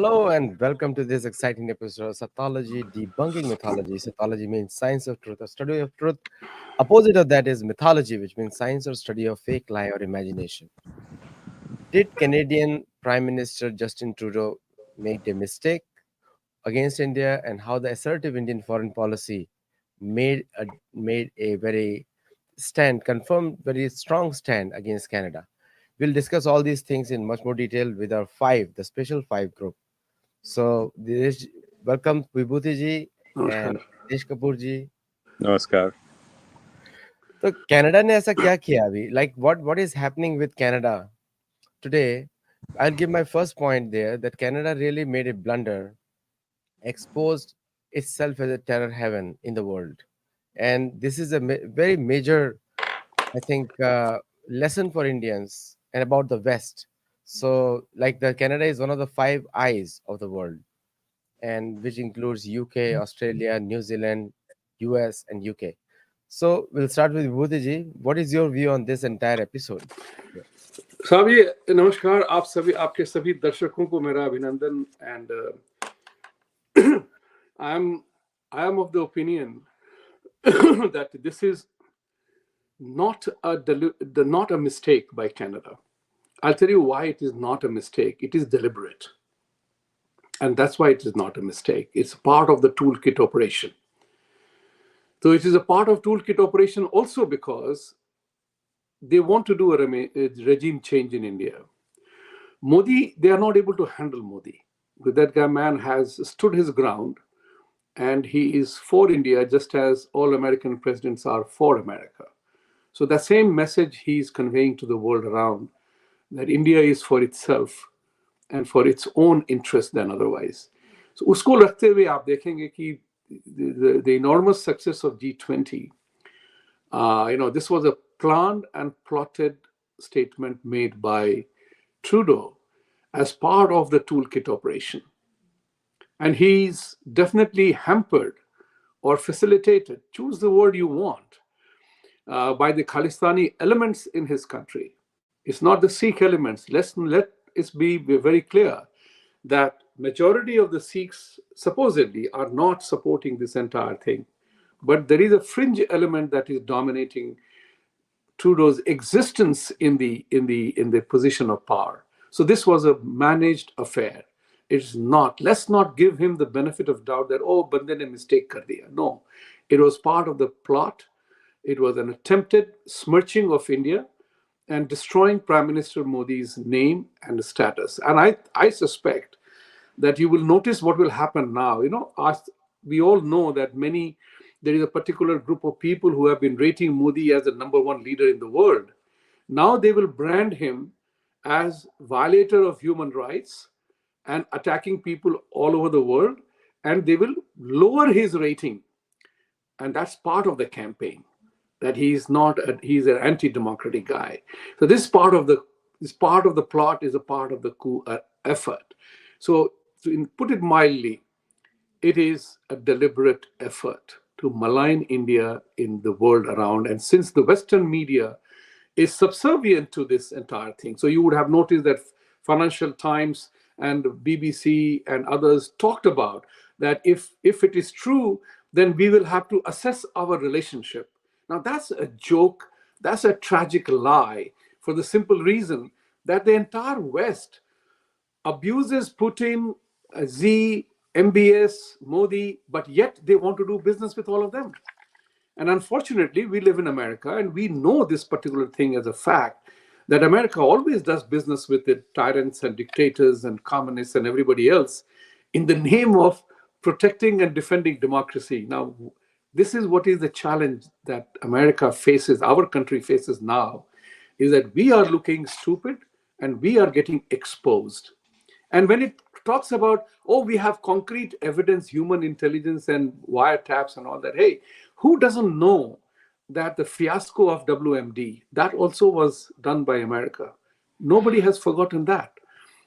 Hello and welcome to this exciting episode of Sattology, debunking mythology. Sattology means science of truth, or study of truth. Opposite of that is mythology, which means science or study of fake, lie, or imagination. Did Canadian Prime Minister Justin Trudeau make a mistake against India, and how the assertive Indian foreign policy made a very confirmed very strong stand against Canada? We'll discuss all these things in much more detail with our the special five group. So, Desh, welcome Vibhuti ji and नमस्कार. Desh Kapoor ji. नमस्कार. तो Canada ने ऐसा क्या किया अभी? Like what is happening with Canada today? I'll give my first point there that Canada really made a blunder, exposed itself as a terror heaven in the world, and this is a very major, I think, lesson for Indians and about the West. So, like the Canada is one of the five eyes of the world, and which includes UK, Australia, New Zealand, US, and UK. So we'll start with Vibhuti ji. What is your view on this entire episode? Yeah. साहब ये नमस्कार आप सभी आपके सभी दर्शकों को मेरा अभिनंदन and I am of the opinion that this is not a mistake by Canada. I'll tell you why it is not a mistake. It is deliberate, and that's why it is not a mistake. It's part of the toolkit operation. So it is a part of toolkit operation also because they want to do a regime change in India. Modi, they are not able to handle Modi. Because that man has stood his ground and he is for India just as all American presidents are for America. So the same message he is conveying to the world around, that India is for itself and for its own interest than otherwise. So उसको रखते हुए आप देखेंगे कि the enormous success of G20, this was a planned and plotted statement made by Trudeau as part of the toolkit operation. And he's definitely hampered or facilitated, choose the word you want, by the Khalistani elements in his country. It's not the Sikh elements. Let it be very clear that majority of the Sikhs supposedly are not supporting this entire thing. But there is a fringe element that is dominating Trudeau's existence in the position of power. So this was a managed affair. It's not. Let's not give him the benefit of doubt that, oh, bande ne mistake kar diya. No, it was part of the plot. It was an attempted smirching of India and destroying Prime Minister Modi's name and status. And I suspect that you will notice what will happen now. We all know that there is a particular group of people who have been rating Modi as the number one leader in the world. Now they will brand him as violator of human rights and attacking people all over the world, and they will lower his rating. And that's part of the campaign, that he's an anti-democratic guy. So this part of the plot is a part of the coup effort. So to put it mildly, it is a deliberate effort to malign India in the world around. And since the Western media is subservient to this entire thing, so you would have noticed that Financial Times and BBC and others talked about that if it is true, then we will have to assess our relationship. Now that's a joke, that's a tragic lie, for the simple reason that the entire West abuses Putin, Xi, MBS, Modi, but yet they want to do business with all of them. And unfortunately, we live in America and we know this particular thing as a fact, that America always does business with the tyrants and dictators and communists and everybody else in the name of protecting and defending democracy. Now, this is what is the challenge that America faces, our country faces now, is that we are looking stupid and we are getting exposed. And when it talks about, oh, we have concrete evidence, human intelligence and wiretaps and all that, hey, who doesn't know that the fiasco of WMD, that also was done by America? Nobody has forgotten that.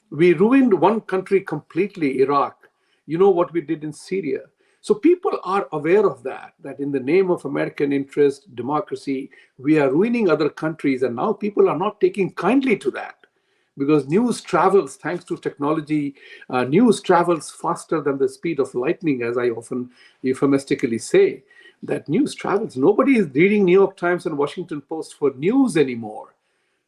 We ruined one country completely, Iraq. You know what we did in Syria. So people are aware of that in the name of American interest, democracy, we are ruining other countries. And now people are not taking kindly to that. because news travels thanks to technology. News travels faster than the speed of lightning, as I often euphemistically say. That news travels. Nobody is reading New York Times and Washington Post for news anymore.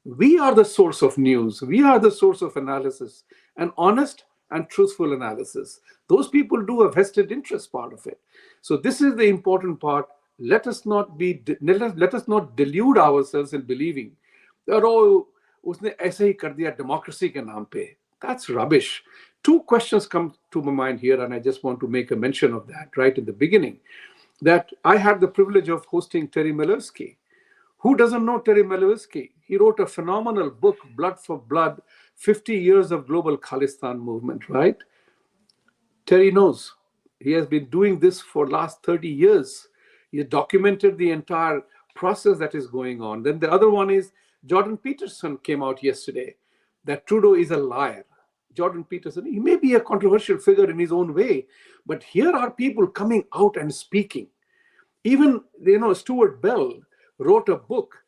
We are the source of news. We are the source of analysis, and honest and truthful analysis. Those people do a vested interest part of it. So this is the important part. Let us not delude ourselves in believing that, oh, उसने ऐसे ही कर दिया democracy के नाम पे. That's rubbish. Two questions come to my mind here, and I just want to make a mention of that right in the beginning. That I had the privilege of hosting Terry Millersky. Who doesn't know Terry Millersky? He wrote a phenomenal book, Blood for Blood, 50 Years of Global Khalistan Movement, right? Terry knows. He has been doing this for last 30 years. He has documented the entire process that is going on. Then the other one is Jordan Peterson came out yesterday that Trudeau is a liar. Jordan Peterson, he may be a controversial figure in his own way, but here are people coming out and speaking. Even, Stuart Bell wrote a book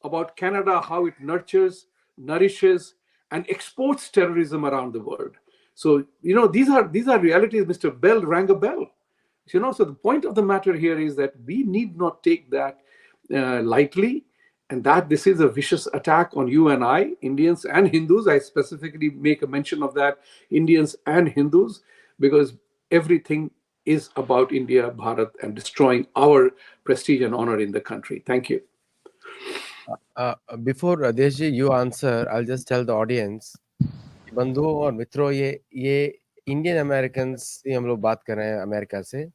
about Canada, how it nurtures, nourishes, and exports terrorism around the world. So, these are realities. Mr. Bell rang a bell. So the point of the matter here is that we need not take that lightly, and that this is a vicious attack on you and I, Indians and Hindus. I specifically make a mention of that, Indians and Hindus, because everything is about India, Bharat, and destroying our prestige and honor in the country. Thank you. Before Desh ji, you answer, I'll just tell the audience कि बंधुओं और मित्रों, ये Indian American से हम लोग बात कर रहे हैं अमेरिका से,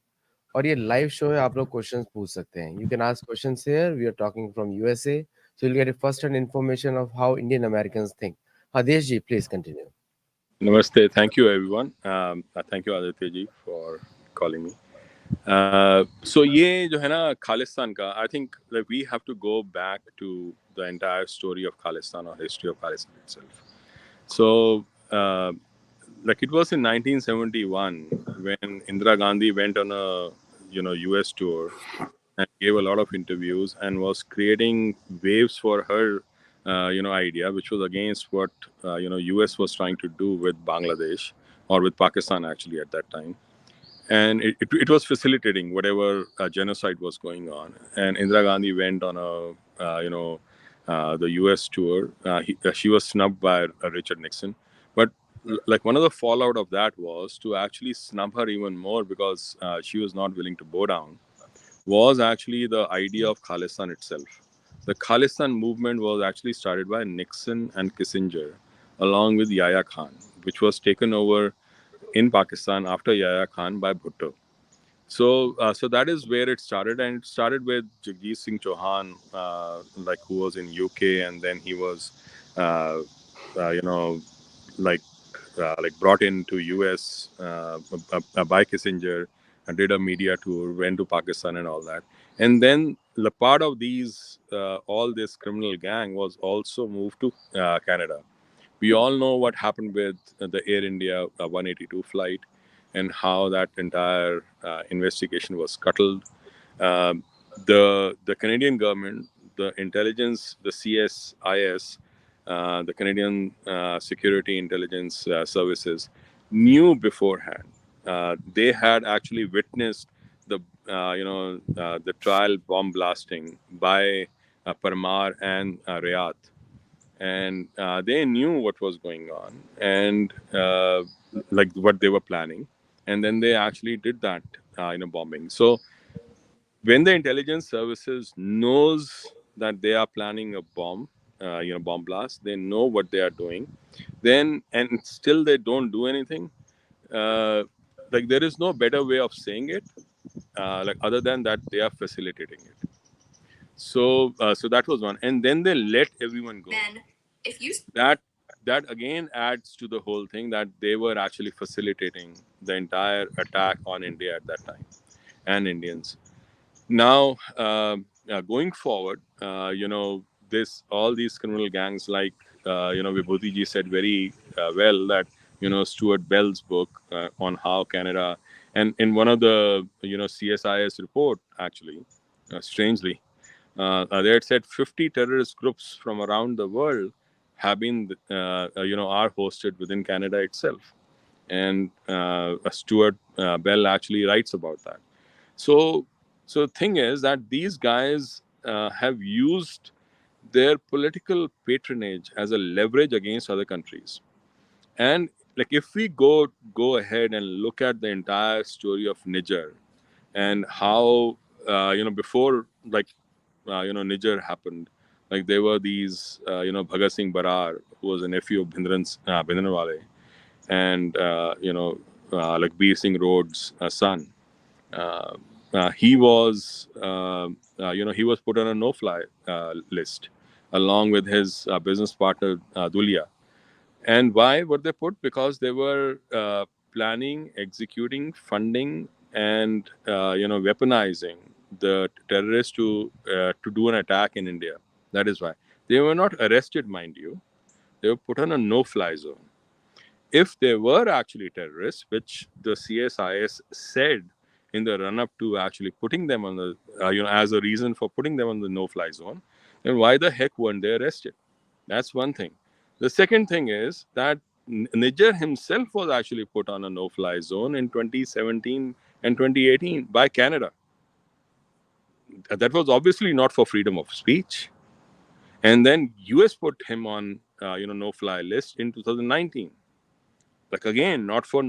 और ये लाइव शो है. आप लोग क्वेश्चंस पूछ सकते हैं. You can ask questions here. We are talking from USA, so you get first hand information of how Indian अमेरिकans think. Desh ji, please continue. Namaste. Thank you, everyone. Thank you, Aditya ji, for calling me. So ये जो है ना खालिस्तान का, I think like we have to go back to the entire story of Khalistan or history of Khalistan itself. So like it was in 1971 when Indira Gandhi went on a US tour and gave a lot of interviews and was creating waves for her idea, which was against what US was trying to do with Bangladesh or with Pakistan actually at that time. And it was facilitating whatever genocide was going on. And Indira Gandhi went on the US tour. She was snubbed by Richard Nixon. But like one of the fallout of that was to actually snub her even more because she was not willing to bow down, was actually the idea of Khalistan itself. The Khalistan movement was actually started by Nixon and Kissinger along with Yahya Khan, which was taken over in Pakistan after Yahya Khan by Bhutto. So that is where it started, and it started with Jagdish Singh Chauhan, who was in UK, and then he was, uh, you know, like brought into US by Kissinger and did a media tour, went to Pakistan and all that, and then the part of these all this criminal gang was also moved to Canada. We all know what happened with the Air India 182 flight and how that entire investigation was scuttled. Um the Canadian government, the intelligence, the CSIS, the Canadian Security Intelligence Services, knew beforehand. They had actually witnessed the trial bomb blasting by Parmar and Rayat, and they knew what was going on and like what they were planning, and then they actually did that bombing. So when the intelligence services knows that they are planning a bomb blast, they know what they are doing, then and still they don't do anything. uh, like there is no better way of saying it, like other than that they are facilitating it. So that was one, and then they let everyone go. Then, if you that that again adds to the whole thing that they were actually facilitating the entire attack on India at that time and Indians. Now, going forward, this all these criminal gangs, like Vibhuti ji said very well that Stuart Bell's book on how Canada, and in one of the CSIS report actually, strangely, they had said 50 terrorist groups from around the world have been, are hosted within Canada itself. And Stuart Bell actually writes about that. So, so the thing is that these guys have used their political patronage as a leverage against other countries. And like if we go ahead and look at the entire story of Niger and how before Niger happened, like there were these Bhagat Singh Barar, who was a nephew of Bhindranwale, and like Bir Singh Road's son. Uh, he was he was put on a no-fly list along with his business partner Dulia. And why were they put? Because they were planning, executing, funding, and weaponizing the terrorists to do an attack in India. That is why they were not arrested, mind you. They were put on a no-fly zone. If they were actually terrorists, which the CSIS said in the run-up to actually putting them on the as a reason for putting them on the no-fly zone, then why the heck weren't they arrested? That's one thing. The second thing is that Niger himself was actually put on a no-fly zone in 2017 and 2018 by Canada. That was obviously not for freedom of speech. And then US put him on no-fly list in 2019. Like again, not for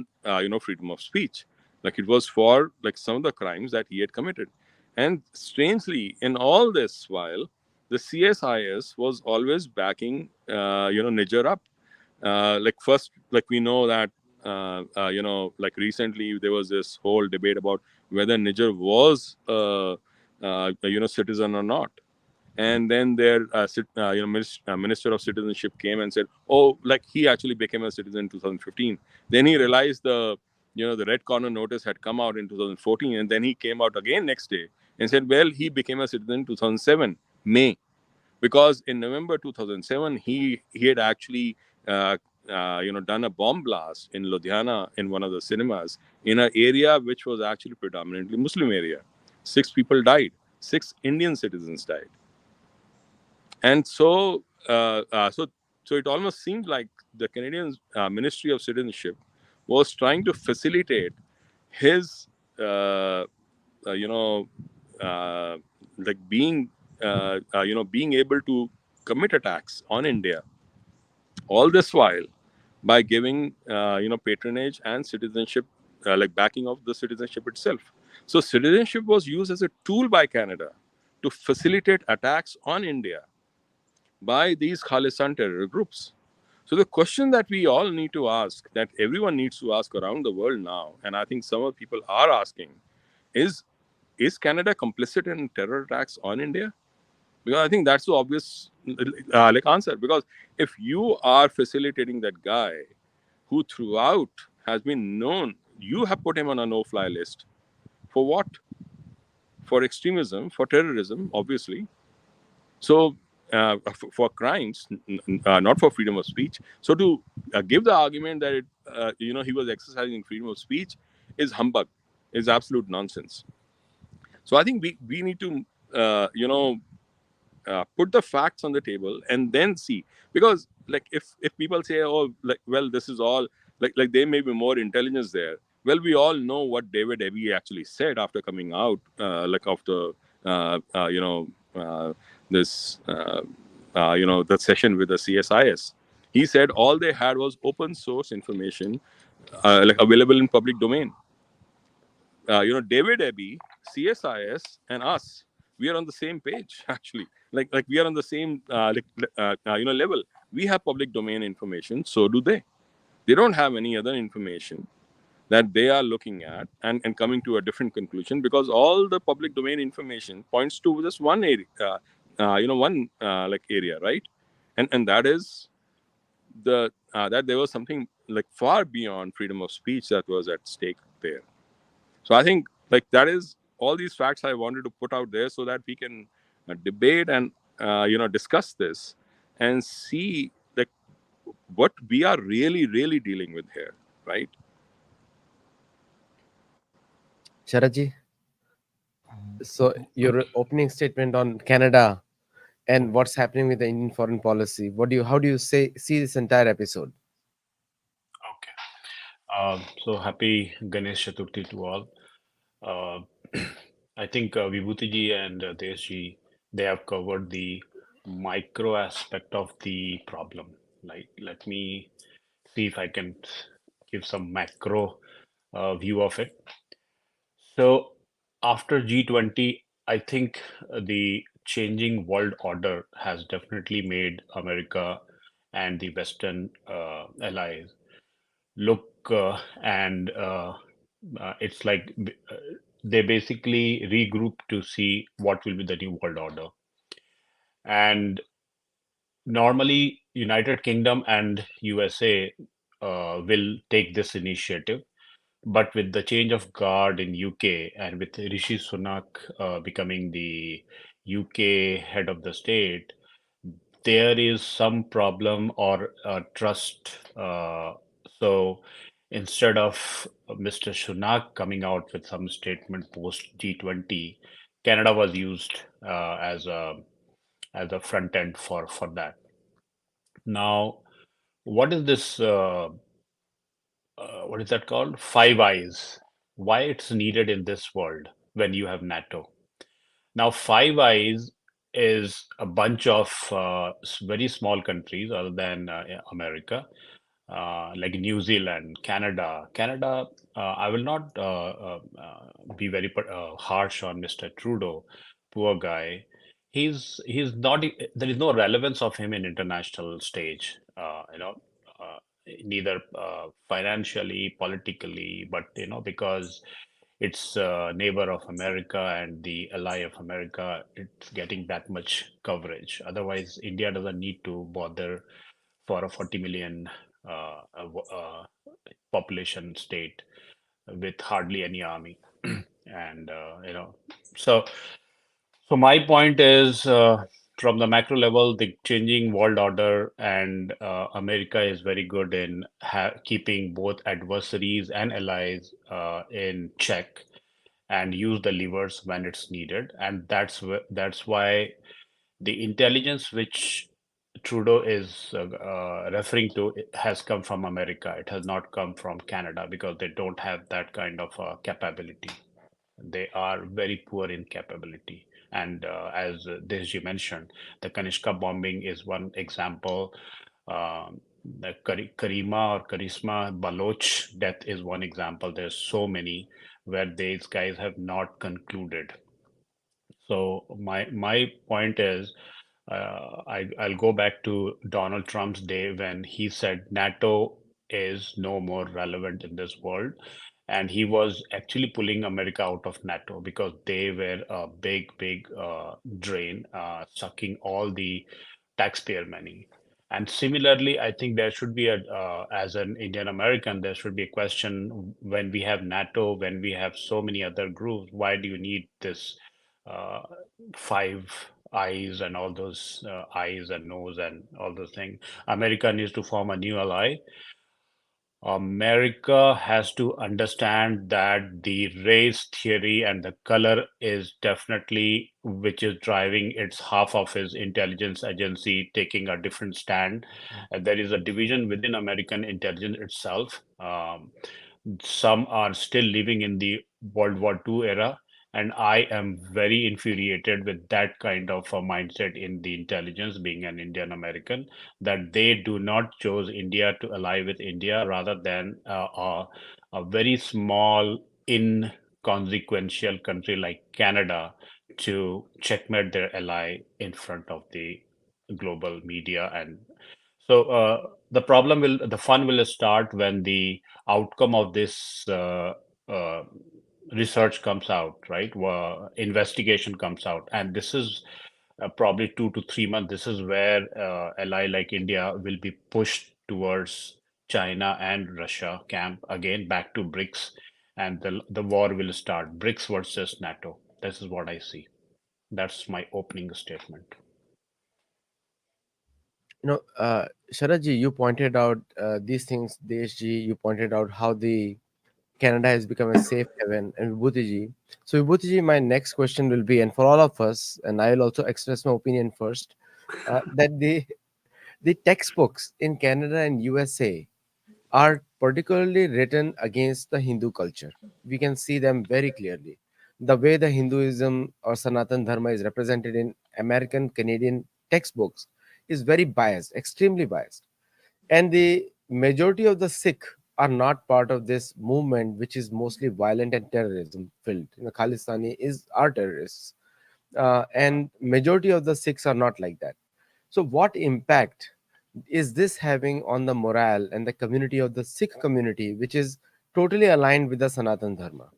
freedom of speech. Like it was for like some of the crimes that he had committed. And strangely, in all this while, the CSIS was always backing Niger up. Like first, like we know that like recently there was this whole debate about whether Niger was citizen or not. And then their minister of citizenship came and said, oh, like he actually became a citizen in 2015. Then he realized the red corner notice had come out in 2014, and then he came out again next day and said, well, he became a citizen in 2007 May, because in November 2007 he had actually done a bomb blast in Ludhiana in one of the cinemas in an area which was actually predominantly Muslim area. 6 people died. 6 Indian citizens died. And so it almost seemed like the Canadian Ministry of Citizenship was trying to facilitate his uh, you know uh, like being able to commit attacks on India, all this while by giving patronage and citizenship, like backing of the citizenship itself. So citizenship was used as a tool by Canada to facilitate attacks on India by these Khalistan terror groups. So the question that we all need to ask, that everyone needs to ask around the world now, and I think some of the people are asking, is is Canada complicit in terror attacks on India? Because I think that's the obvious answer. Because if you are facilitating that guy who throughout has been known, you have put him on a no-fly list for what? For extremism, for terrorism, obviously. So for crimes, not for freedom of speech. So to give the argument that he was exercising freedom of speech is humbug, is absolute nonsense. So I think we need to put the facts on the table and then see, because like if people say, oh, like, well, this is all like there may be more intelligence there. Well, we all know what David Eby actually said after coming out like after this the session with the CSIS. He said all they had was open source information like available in public domain. David Eby, CSIS, and us, we are on the same page actually. Like we are on the same level. We have public domain information, so do they. They don't have any other information that they are looking at and coming to a different conclusion, because all the public domain information points to just one area, one like area, right? And that is that there was something like far beyond freedom of speech that was at stake there. So I think like that is all these facts I wanted to put out there so that we can debate and discuss this and see like what we are really dealing with here, right? Sharadji, so your opening statement on Canada and what's happening with the Indian foreign policy. How do you see this entire episode? Okay. So happy Ganesh Chaturthi to all. Uh, I think Vibhuti ji and Desh ji, they have covered the micro aspect of the problem. Like, let me see if I can give some macro view of it. So after G20, I think the changing world order has definitely made America and the Western allies look and it's like they basically regroup to see what will be the new world order. And normally, United Kingdom and USA will take this initiative. But with the change of guard in UK and with Rishi Sunak becoming the UK head of the state, there is some problem or trust. So instead of Mr. Sunak coming out with some statement post G20, Canada was used as a front end for that. Now, what is this? What is that called? Five Eyes. Why it's needed in this world when you have NATO? Now, Five Eyes is a bunch of very small countries other than America, like New Zealand, Canada. Canada, I will not be very harsh on Mr. Trudeau, poor guy. He's not. There is no relevance of him in international stage. Uh, neither financially, politically, but because it's a neighbor of America and the ally of America, it's getting that much coverage. Otherwise, India doesn't need to bother for a 40 million population state with hardly any army. And, so my point is, from the macro level, the changing world order and America is very good in keeping both adversaries and allies in check and use the levers when it's needed. And that's why the intelligence which Trudeau is referring to has come from America. It has not come from Canada because they don't have that kind of capability. They are very poor in capability. And as Deshji mentioned, the Kanishka bombing is one example. The Karima or Karisma Baloch death is one example. There's so many where these guys have not concluded. So my point is, I'll go back to Donald Trump's day when he said NATO is no more relevant in this world, and he was actually pulling America out of NATO because they were a big drain, sucking all the taxpayer money. And similarly, I think there should be as an Indian American, there should be a question when we have NATO, when we have so many other groups, why do you need this uh, five eyes and all those eyes and nose and all those things? America needs to form a new ally. America has to understand that the race theory and the color is definitely which is driving its half of his intelligence agency taking a different stand. There is a division within American intelligence itself. Some are still living in the World War II era, and I am very infuriated with that kind of a mindset in the intelligence, being an Indian American, that they do not choose India to ally with India rather than a very small, inconsequential country like Canada to checkmate their ally in front of the global media. And so the fun will start when the outcome of this uh, research comes out, right? Investigation comes out, and this is probably 2 to 3 months. This is where ally like India will be pushed towards China and Russia camp again, back to BRICS, and the war will start. BRICS versus NATO. This is what I see. That's my opening statement. Sharadji, you pointed out these things. DSG, you pointed out how the Canada has become a safe haven. And Vibhuti, so Vibhuti, my next question will be, and for all of us, and I will also express my opinion first, that the textbooks in Canada and USA are particularly written against the Hindu culture. We can see them very clearly. The way the Hinduism or Sanatan Dharma is represented in American Canadian textbooks is very biased, extremely biased. And the majority of the Sikh are not part of this movement, which is mostly violent and terrorism filled. Khalistani is are terrorists, and majority of the Sikhs are not like that. So, what impact is this having on the morale and the community of the Sikh community, which is totally aligned with the Sanatan Dharma?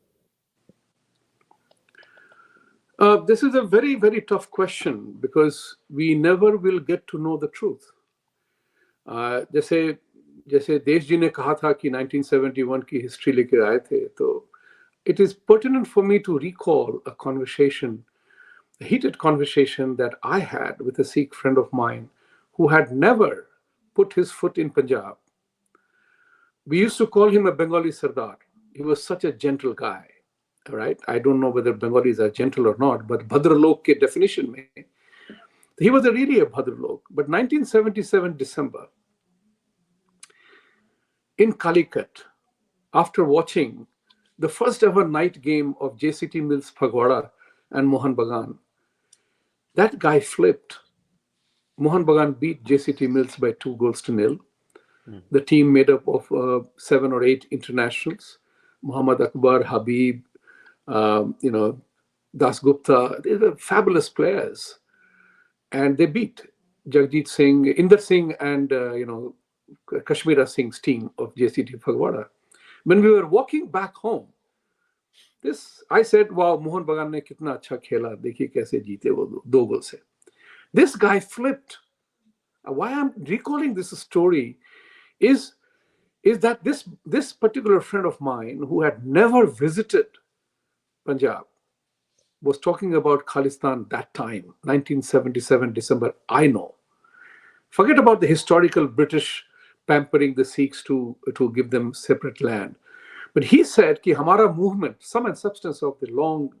This is a very, very tough question because we never will get to know the truth. जैसे जैसे देश जी ने कहा था कि 1971 की history लेके आए थे, तो it is pertinent for me to recall a conversation, a heated conversation that I had with a Sikh friend of mine who had never put his foot in Punjab. We used to call him a Bengali Sardar. He was such a gentle guy. All right. I don't know whether Bengalis are gentle or not, but Bhadra Lok ke definition mein, he was really a Bhadra Lok. But 1977 December, in Calicut, after watching the first ever night game of JCT Mills Phagwara and Mohan Bagan, that guy flipped. Mohan Bagan beat JCT Mills by 2-0. The team made up of 7 or 8 internationals: Muhammad Akbar, Habib, Das Gupta. They were fabulous players, and they beat Jagjit Singh, Inder Singh, and Kashmira Singh's team of JCT Phagwara. When we were walking back home, I said, "Wow, Mohan Bagan ne kitna acha khela. Dekhiye kaise jeete wo 2 goal se." This guy flipped. Why I'm recalling this story is that this particular friend of mine who had never visited Punjab was talking about Khalistan that time, 1977 December. I know. Forget about the historical British pampering the Sikhs to give them separate land. But he said कि हमारा movement, sum and substance of the long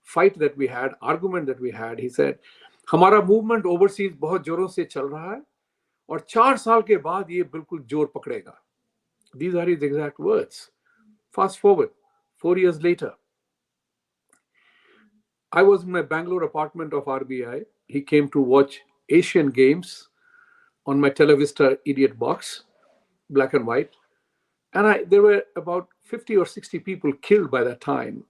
fight that we had, argument that we had, he said, हमारा movement overseas बहुत जोरों से चल रहा है और 4 साल के बाद ये बिल्कुल जोर पकड़ेगा. These are his exact words. Fast forward, 4 years later, I was in my Bangalore apartment of RBI. He came to watch Asian Games on my Televista idiot box, black and white. And there were about 50 or 60 people killed by that time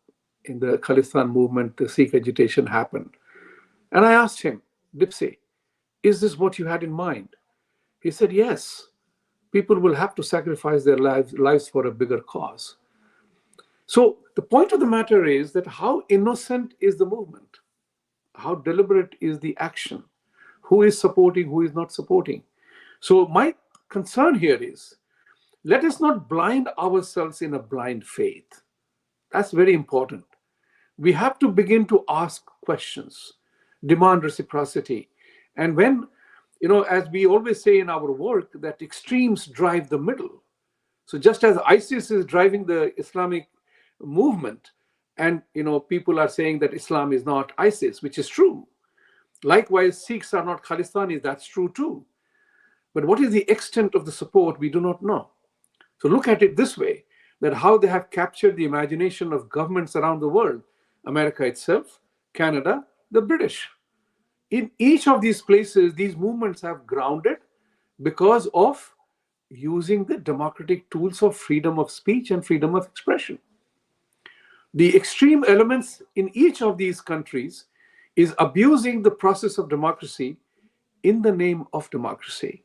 in the Khalistan movement. The Sikh agitation happened. And I asked him, Dipsy, is this what you had in mind? He said, yes. People will have to sacrifice their lives for a bigger cause. So the point of the matter is that how innocent is the movement? How deliberate is the action? Who is supporting, who is not supporting? So my concern here is, let us not blind ourselves in a blind faith. That's very important. We have to begin to ask questions, demand reciprocity. And when, as we always say in our work, that extremes drive the middle. So just as ISIS is driving the Islamic movement, and people are saying that Islam is not ISIS, which is true. Likewise, Sikhs are not Khalistanis, that's true too. But what is the extent of the support, we do not know. So look at it this way, that how they have captured the imagination of governments around the world, America itself, Canada, the British. In each of these places, these movements have grounded because of using the democratic tools of freedom of speech and freedom of expression. The extreme elements in each of these countries is abusing the process of democracy in the name of democracy.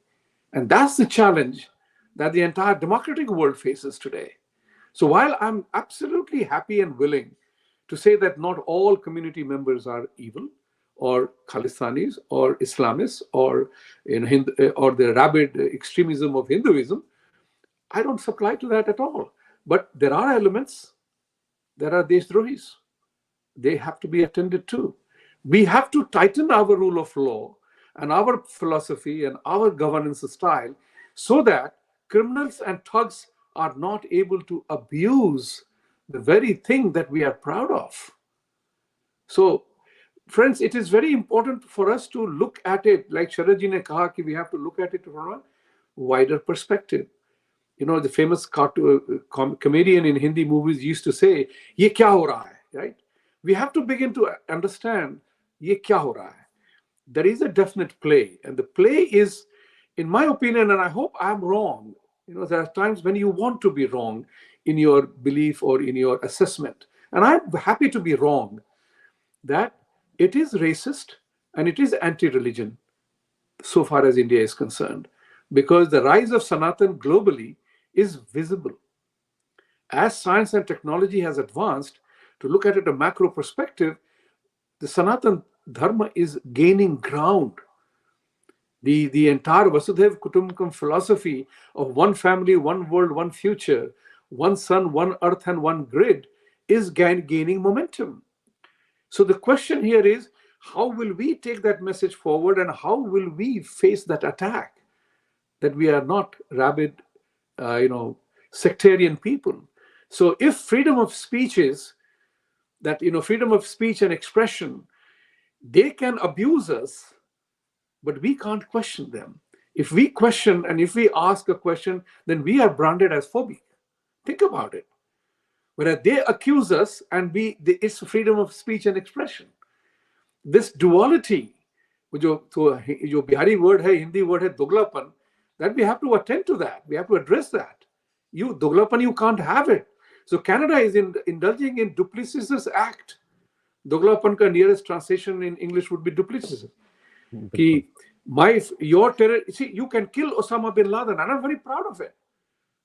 And that's the challenge that the entire democratic world faces today. So while I'm absolutely happy and willing to say that not all community members are evil, or Khalistanis, or Islamists, or or the rabid extremism of Hinduism, I don't subscribe to that at all. But there are elements, there are Deshdrohis. They have to be attended to. We have to tighten our rule of law and our philosophy and our governance style so that criminals and thugs are not able to abuse the very thing that we are proud of. So, friends, it is very important for us to look at it, like Sharad ji ne kaha, ki we have to look at it from a wider perspective. You know, the famous comedian in Hindi movies used to say, "Ye kya ho raha hai?" Right? We have to begin to understand, "Ye kya ho raha hai?" There is a definite play, and the play is, in my opinion, and I hope I'm wrong. You know, there are times when you want to be wrong in your belief or in your assessment, and I'm happy to be wrong. That it is racist and it is anti-religion so far as India is concerned, because the rise of Sanatan globally is visible. As science and technology has advanced, to look at it a macro perspective, the Sanatan Dharma is gaining ground. The entire Vasudhaiv Kutumbakam philosophy of one family, one world, one future, one sun, one earth, and one grid is gaining momentum. So the question here is, how will we take that message forward and how will we face that attack that we are not rabid, sectarian people? So if freedom of speech is that, freedom of speech and expression, they can abuse us, but we can't question them. If we question and if we ask a question, then we are branded as phobic. Think about it. Whereas they accuse us and it's freedom of speech and expression. This duality, जो Bihari word है, Hindi word है दोगलापन, that we have to attend to that. We have to address that. You दोगलापन, you can't have it. So Canada is indulging in duplicitous act. दोगलापन का nearest translation in English would be duplicitous. कि your terror, see, you can kill Osama bin Laden, and I'm very proud of it.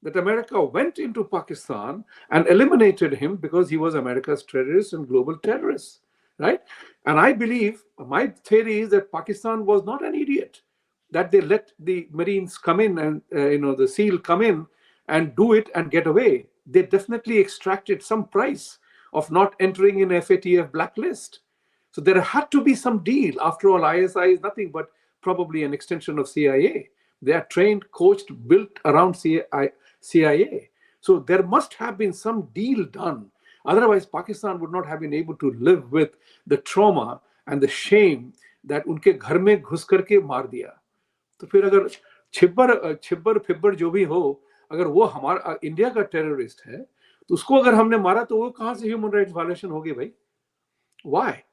That America went into Pakistan and eliminated him because he was America's terrorist and global terrorist, right? And I believe, my theory is that Pakistan was not an idiot, that they let the Marines come in and, the SEAL come in and do it and get away. They definitely extracted some price of not entering in FATF blacklist. So there had to be some deal. After all, ISI is nothing but probably an extension of CIA. They are trained, coached, built around CIA. So there must have been some deal done. Otherwise, Pakistan would not have been able to live with the trauma and the shame that उनके घर में घुस करके मार दिया. तो फिर अगर छिब्बर फिब्बर जो भी हो, अगर वो हमारा इंडिया का टेररिस्ट है, तो उसको अगर हमने मारा तो वो कहाँ से ह्यूमन राइट्स वायलेशन होगी भाई? Why?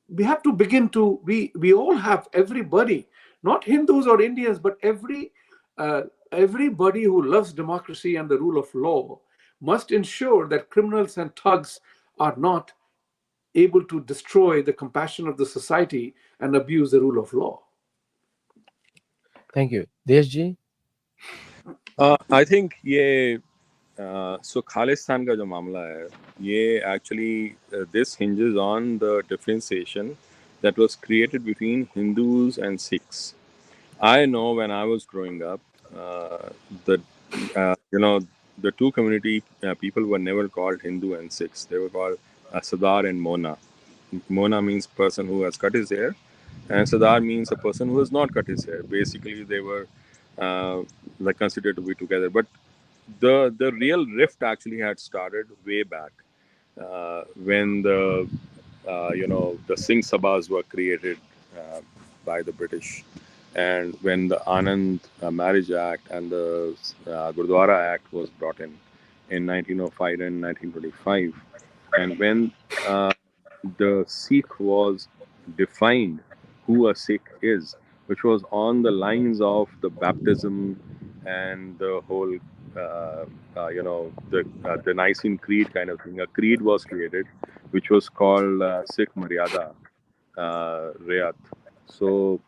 We have to begin to, we all have, everybody, not Hindus or Indians, but everybody who loves democracy and the rule of law must ensure that criminals and thugs are not able to destroy the compassion of the society and abuse the rule of law. Thank you. Desh ji? I think ये so Khalistan का जो मामला है, ये actually this hinges on the differentiation that was created between Hindus and Sikhs. I know when I was growing up, the the two community people were never called Hindu and Sikhs. They were called Sardar and Mona. Mona means person who has cut his hair, and Sardar means a person who has not cut his hair. Basically, they were like considered to be together. But the real rift actually had started way back when the Singh Sabhas were created by the British, and when the Anand Marriage Act and the Gurdwara Act was brought in 1905 and 1925, and when the Sikh was defined who a Sikh is, which was on the lines of the baptism and the whole, the Nicene Creed kind of thing. A creed was created, which was called Sikh Maryada Rayat. So,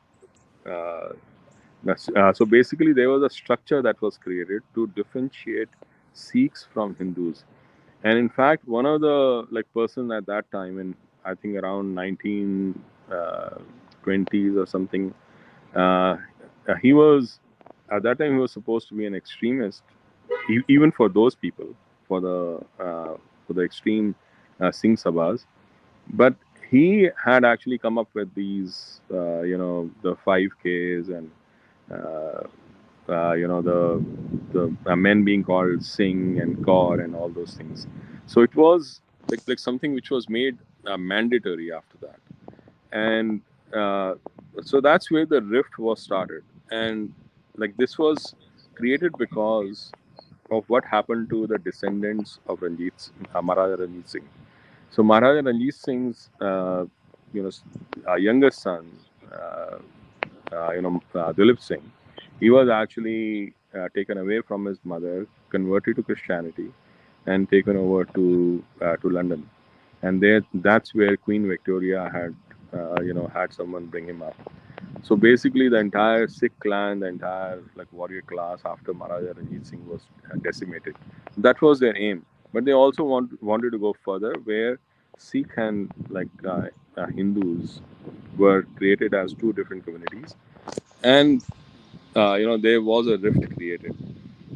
so basically, there was a structure that was created to differentiate Sikhs from Hindus. And in fact, one of the person at that time, in I think around 1920s or something, uh, he was at that time he was supposed to be an extremist, even for those people, for the extreme Singh Sabhas. But he had actually come up with these, the 5Ks and the the men being called Singh and Kaur and all those things. So it was like something which was made mandatory after that, and uh, so that's where the rift was started. And like this was created because of what happened to the descendants of Maharaja Ranjit Singh. So Maharaja Ranjit Singh's you know younger son, uh, Dilip Singh, he was actually taken away from his mother, converted to Christianity, and taken over to London. And there, that's where Queen Victoria had had someone bring him up. So basically, the entire Sikh clan, the entire like warrior class after Maharaja Ranjit Singh was decimated. That was their aim. But they also wanted to go further, where Sikh and Hindus were created as two different communities, and there was a rift created.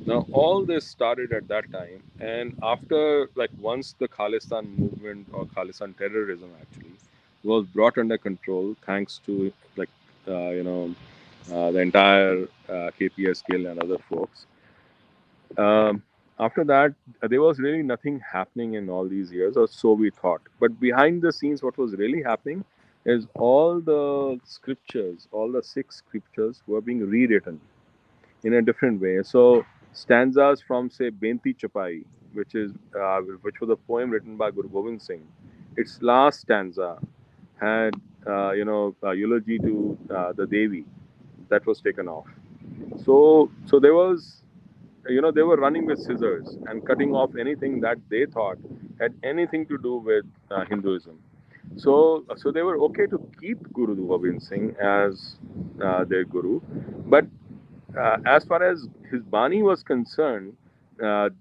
Now all this started at that time, and after like once the Khalistan movement or Khalistan terrorism actually was brought under control, thanks to the entire KPSKL and other folks. Um, After that, there was really nothing happening in all these years, or so we thought. But behind the scenes, what was really happening is all the scriptures, all the six scriptures were being rewritten in a different way. So stanzas from say Benti Chapai, which was a poem written by Guru Gobind Singh, its last stanza had eulogy to the Devi that was taken off. So there was they were running with scissors and cutting off anything that they thought had anything to do with Hinduism. So they were okay to keep Guru Gobind Singh as their guru, but as far as his Bani was concerned,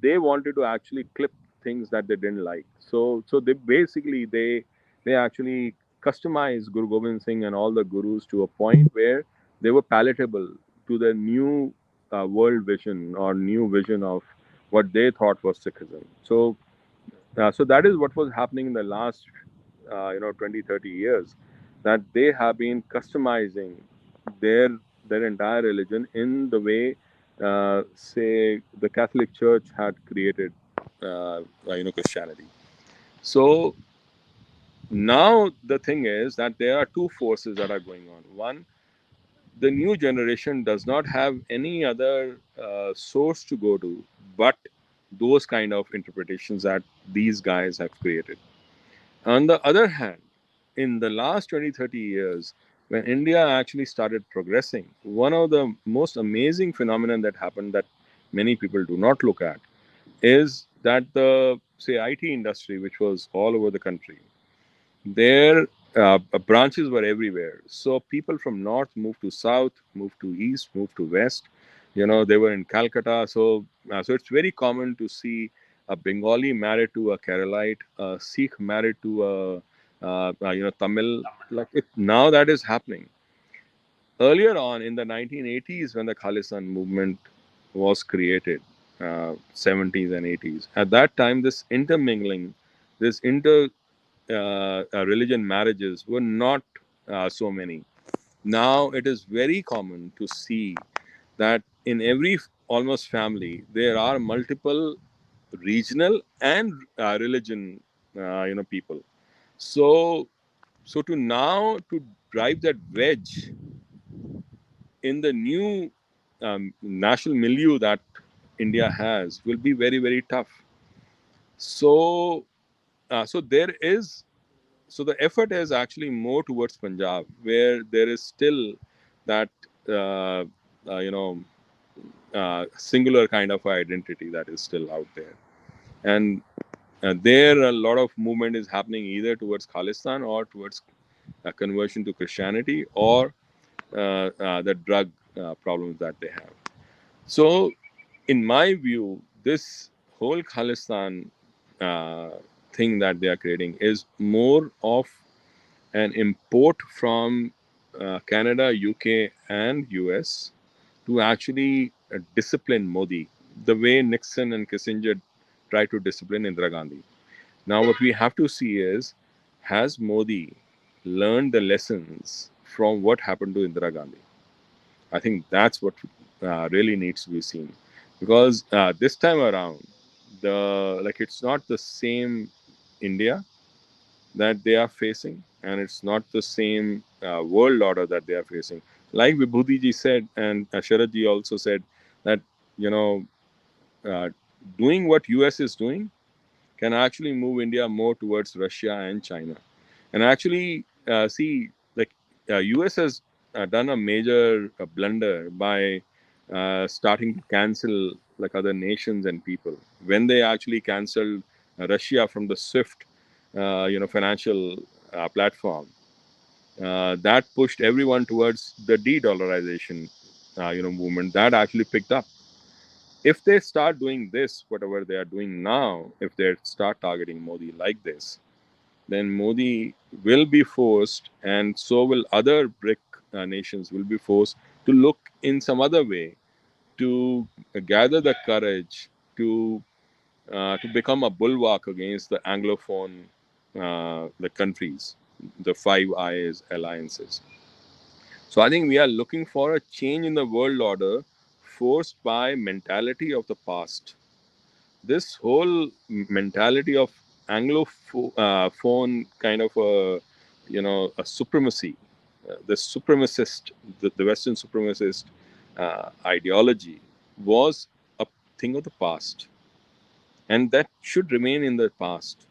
they wanted to actually clip things that they didn't like. So they actually customized Guru Gobind Singh and all the gurus to a point where they were palatable to the new world vision or new vision of what they thought was Sikhism. So that is what was happening in the last 20-30 years, that they have been customizing their their entire religion in the way say the Catholic Church had created Christianity. So now the thing is that there are two forces that are going on. One, the new generation does not have any other source to go to but those kind of interpretations that these guys have created. On the other hand, in the last 20-30 years, when India actually started progressing, one of the most amazing phenomenon that happened that many people do not look at is that the say IT industry, which was all over the country, their branches were everywhere. So people from north moved to south, moved to east, moved to west. They were in Calcutta. So it's very common to see a Bengali married to a Keralite, a Sikh married to a Tamil. Like it now that is happening. Earlier on in the 1980s, when the Khalistan movement was created, 70s and 80s, at that time this intermingling, this inter religion marriages were not so many. Now it is very common to see that in every almost family there are multiple regional and religion people. So so to now to drive that wedge in the new national milieu that India has will be very very tough. So there is so the effort is actually more towards Punjab, where there is still that uh, singular kind of identity that is still out there, and there a lot of movement is happening either towards Khalistan or towards conversion to Christianity or the drug problems that they have. So, in my view, this whole Khalistan uh, thing that they are creating is more of an import from Canada, UK, and US to actually discipline Modi the way Nixon and Kissinger tried to discipline Indira Gandhi. Now, what we have to see is, has Modi learned the lessons from what happened to Indira Gandhi? I think that's what really needs to be seen. because this time around, it's not the same India that they are facing, and it's not the same world order that they are facing. Like Vibhuti ji said, and Sharad ji also said that, you know, uh, doing what US is doing can actually move India more towards Russia and China. And actually, see, US has done a major blunder by starting to cancel like other nations and people. When they actually canceled Russia from the SWIFT, financial platform, that pushed everyone towards the de-dollarization, movement that actually picked up. If they start doing this, whatever they are doing now, if they start targeting Modi like this, then Modi will be forced, and so will other BRIC nations, will be forced to look in some other way to gather the courage to become a bulwark against the Anglophone the countries, the Five Eyes alliances. So I think we are looking for a change in the world order forced by mentality of the past. This whole mentality of Anglophone kind of a supremacy, the supremacist, the Western supremacist ideology was a thing of the past, and that should remain in the past.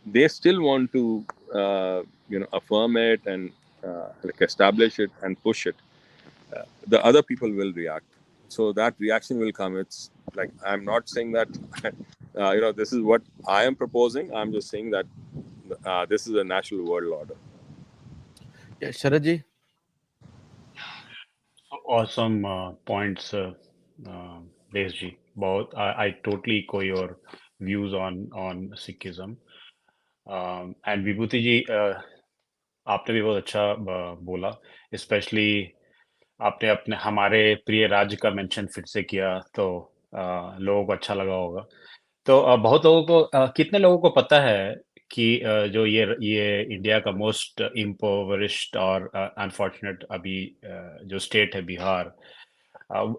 They still want to, affirm it and establish it and push it. The other people will react. So that reaction will come. It's like, I'm not saying that, this is what I am proposing. I'm just saying that this is a natural world order. Yeah, Sharad ji. Awesome points, Desh ji. Both I totally echo your views on Sikhism. And Vibhuti ji, आपने भी बहुत अच्छा बोला, specially आपने अपने हमारे प्रिय राज्य का मेंशन फिर से किया, तो लोगों को अच्छा लगा होगा। तो बहुत लोगों को कितने लोगों को पता है कि जो ये इंडिया का मोस्ट इम्पोवरिश्ड और अनफॉर्चुनेट अभी जो स्टेट है Bihar,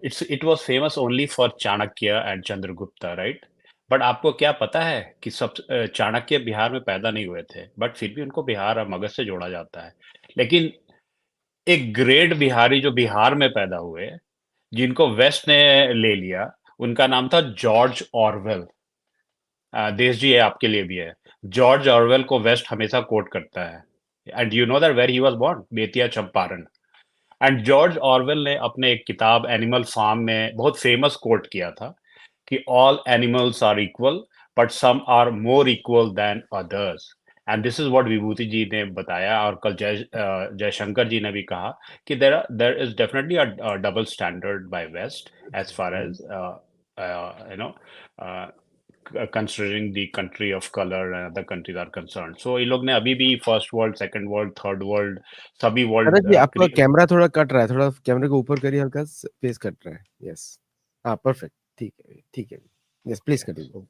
it was famous only for Chanakya and Chandragupta, right? But आपको क्या पता है कि सब चाणक्य बिहार में पैदा नहीं हुए थे, बट फिर भी उनको बिहार और मगध से जोड़ा जाता है। लेकिन एक ग्रेट बिहारी जो बिहार में पैदा हुए, जिनको वेस्ट ने ले लिया, उनका नाम था जॉर्ज ऑरवेल। देश जी, ये आपके लिए भी है। जॉर्ज ऑरवेल को वेस्ट हमेशा कोट करता है। And you know that where he was born? Bettiah Champaran. एंड जॉर्ज ऑरवेल ने अपने एक किताब एनिमल फार्म में बहुत फेमस कोट किया था कि all animals are equal, but some are more equal than others. And this is what Vibhuti ji ने बताया, और कल जयशंकर जी ने भी कहा कि there is definitely a double standard by west as far as you know considering the country of color and other countries are concerned. So ये लोग ने अभी भी first world, second world, third world, सभी शरद वर्ल्ड जी, आपका camera थोड़ा cut रहा है, थोड़ा कैमरे को ऊपर करिए, हल्का फेस कट रहा है। यस, हाँ, परफेक्ट, ठीक है, ठीक है। Yes, please continue.